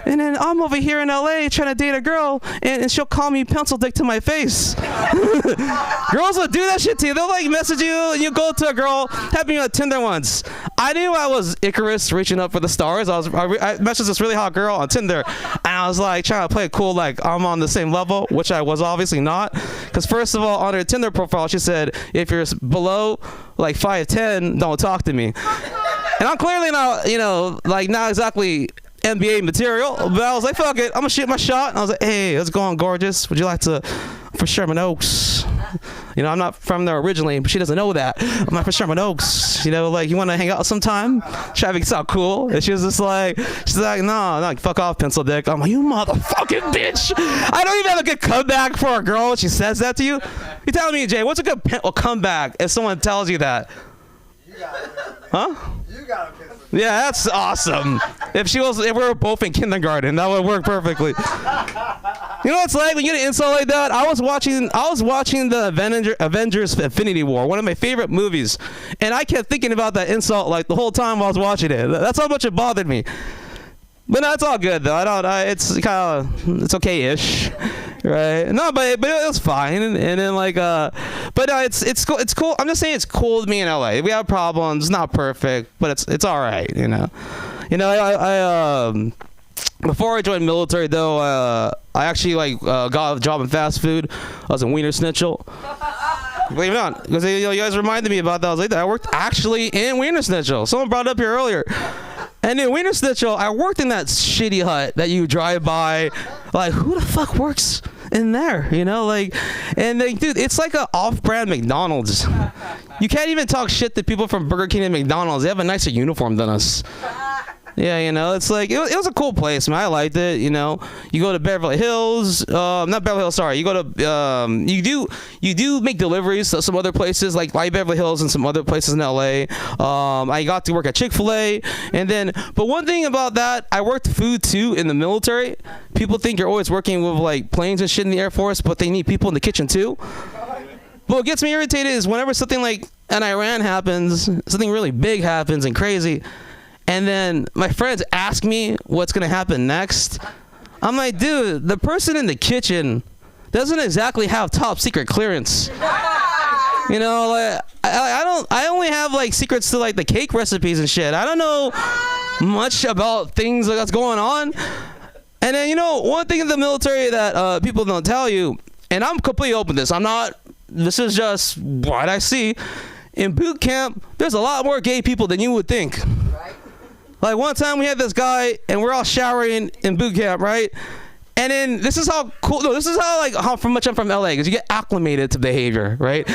S10: And then I'm over here in LA trying to date a girl, and she'll call me pencil dick to my face. Girls will do that shit to you. They'll like message you, and you go to a girl. Happened to me on Tinder once. I knew I was Icarus reaching up for the stars. I messaged this really hot girl on Tinder, and I was like trying to play it cool, like I'm on the same level, which I was obviously not. Because first of all, on her Tinder profile, she said, if you're below like 5'10", don't talk to me. And I'm clearly not, not exactly NBA material, but I was like, fuck it, I'm gonna shoot my shot. And I was like, hey, how's it going, gorgeous? Would you like to, for Sherman Oaks? I'm not from there originally, but she doesn't know that. I'm not from Sherman Oaks. You want to hang out sometime? Traffic sound cool. And she's like, no, fuck off, pencil dick. I'm like, you motherfucking bitch. I don't even have a good comeback for a girl when she says that to you. You tell me, Jay, what's a good comeback if someone tells you that? Huh? You got a pencil. Yeah, that's awesome. If we were both in kindergarten, that would work perfectly. You know what it's like when you get an insult like that? I was watching the Avengers Infinity War, one of my favorite movies, and I kept thinking about that insult like the whole time I was watching it. That's how much it bothered me. But no, it's all good though. It's okay-ish, right? No, but it was fine. And then but no, it's cool. It's cool. I'm just saying it's cool to me in LA. We have problems. It's not perfect, but it's all right. I before I joined military though, I actually got a job in fast food. I was in Wiener Schnitzel. Believe it or not, because you guys reminded me about that. I was like, I worked actually in Wiener Schnitzel. Someone brought it up here earlier. And in Wiener Schnitzel, I worked in that shitty hut that you drive by. Like, who the fuck works in there? And dude, it's like an off-brand McDonald's. You can't even talk shit to people from Burger King and McDonald's. They have a nicer uniform than us. Yeah, it's like, it was a cool place, man. I liked it, You go to Beverly Hills, not Beverly Hills, sorry. You go to, you do make deliveries to some other places, like Beverly Hills and some other places in LA. I got to work at Chick-fil-A, but one thing about that, I worked food too in the military. People think you're always working with planes and shit in the Air Force, but they need people in the kitchen too. But what gets me irritated is whenever something like in Iran happens, something really big happens and crazy, and then my friends ask me what's going to happen next. I'm like, dude, the person in the kitchen doesn't exactly have top secret clearance. I only have secrets to the cake recipes and shit. I don't know much about things that's going on. And then, one thing in the military that people don't tell you, and I'm completely open to this. This is just what I see. In boot camp, there's a lot more gay people than you would think. Like one time we had this guy and we're all showering in boot camp, right? And then this is how cool, no, this is how much I'm from LA, because you get acclimated to behavior, right?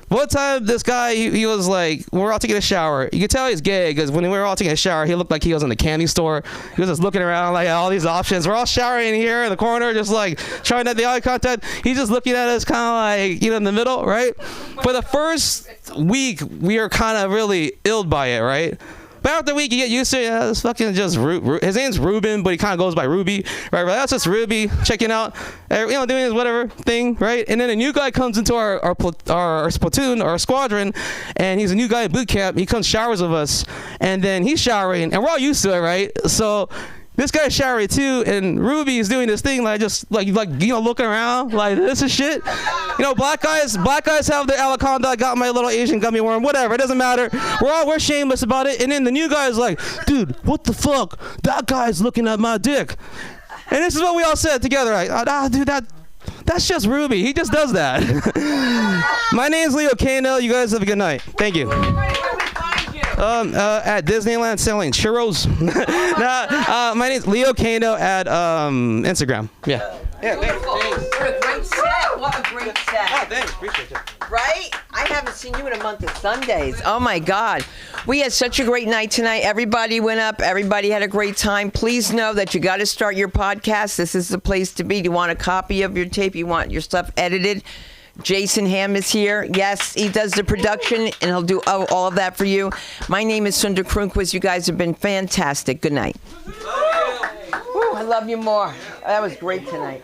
S10: One time this guy, he was like, we're all taking a shower. You can tell he's gay because when we were all taking a shower, he looked like he was in the candy store. He was just looking around like all these options. We're all showering here in the corner, just trying to have the eye contact. He's just looking at us kind of in the middle, right? For the first week, we are kind of really ill by it, right? But after a week, you get used to it. It's fucking just his name's Ruben, but he kind of goes by Ruby, right? That's just Ruby checking out, doing his whatever thing, right? And then a new guy comes into our platoon, our squadron, and he's a new guy in boot camp. He comes showers with us, and then he's showering, and we're all used to it, right? So this guy's showering too, and Ruby is doing this thing looking around like this is shit. Black guys have their anaconda. I got my little Asian gummy worm, whatever. It doesn't matter. We're shameless about it. And then the new guy's like, dude, what the fuck? That guy's looking at my dick. And this is what we all said together. Dude, that's just Ruby. He just does that. My name's Leo Kano. You guys have a good night. Thank you.
S4: Where can we find you?
S10: At Disneyland selling churros. My name's Leo Kano at Instagram. Yeah.
S4: What a great set. What a great set.
S10: Oh, thanks. Appreciate it.
S4: Right? I haven't seen you in a month of Sundays.
S1: Oh my God. We had such a great night tonight. Everybody went up. Everybody had a great time. Please know that you got to start your podcast. This is the place to be. Do you want a copy of your tape? You want your stuff edited? Jason Ham is here. Yes, he does the production, and he'll do all of that for you. My name is Sundar Kronquist. You guys have been fantastic. Good night. Woo, I love you more. That was great tonight.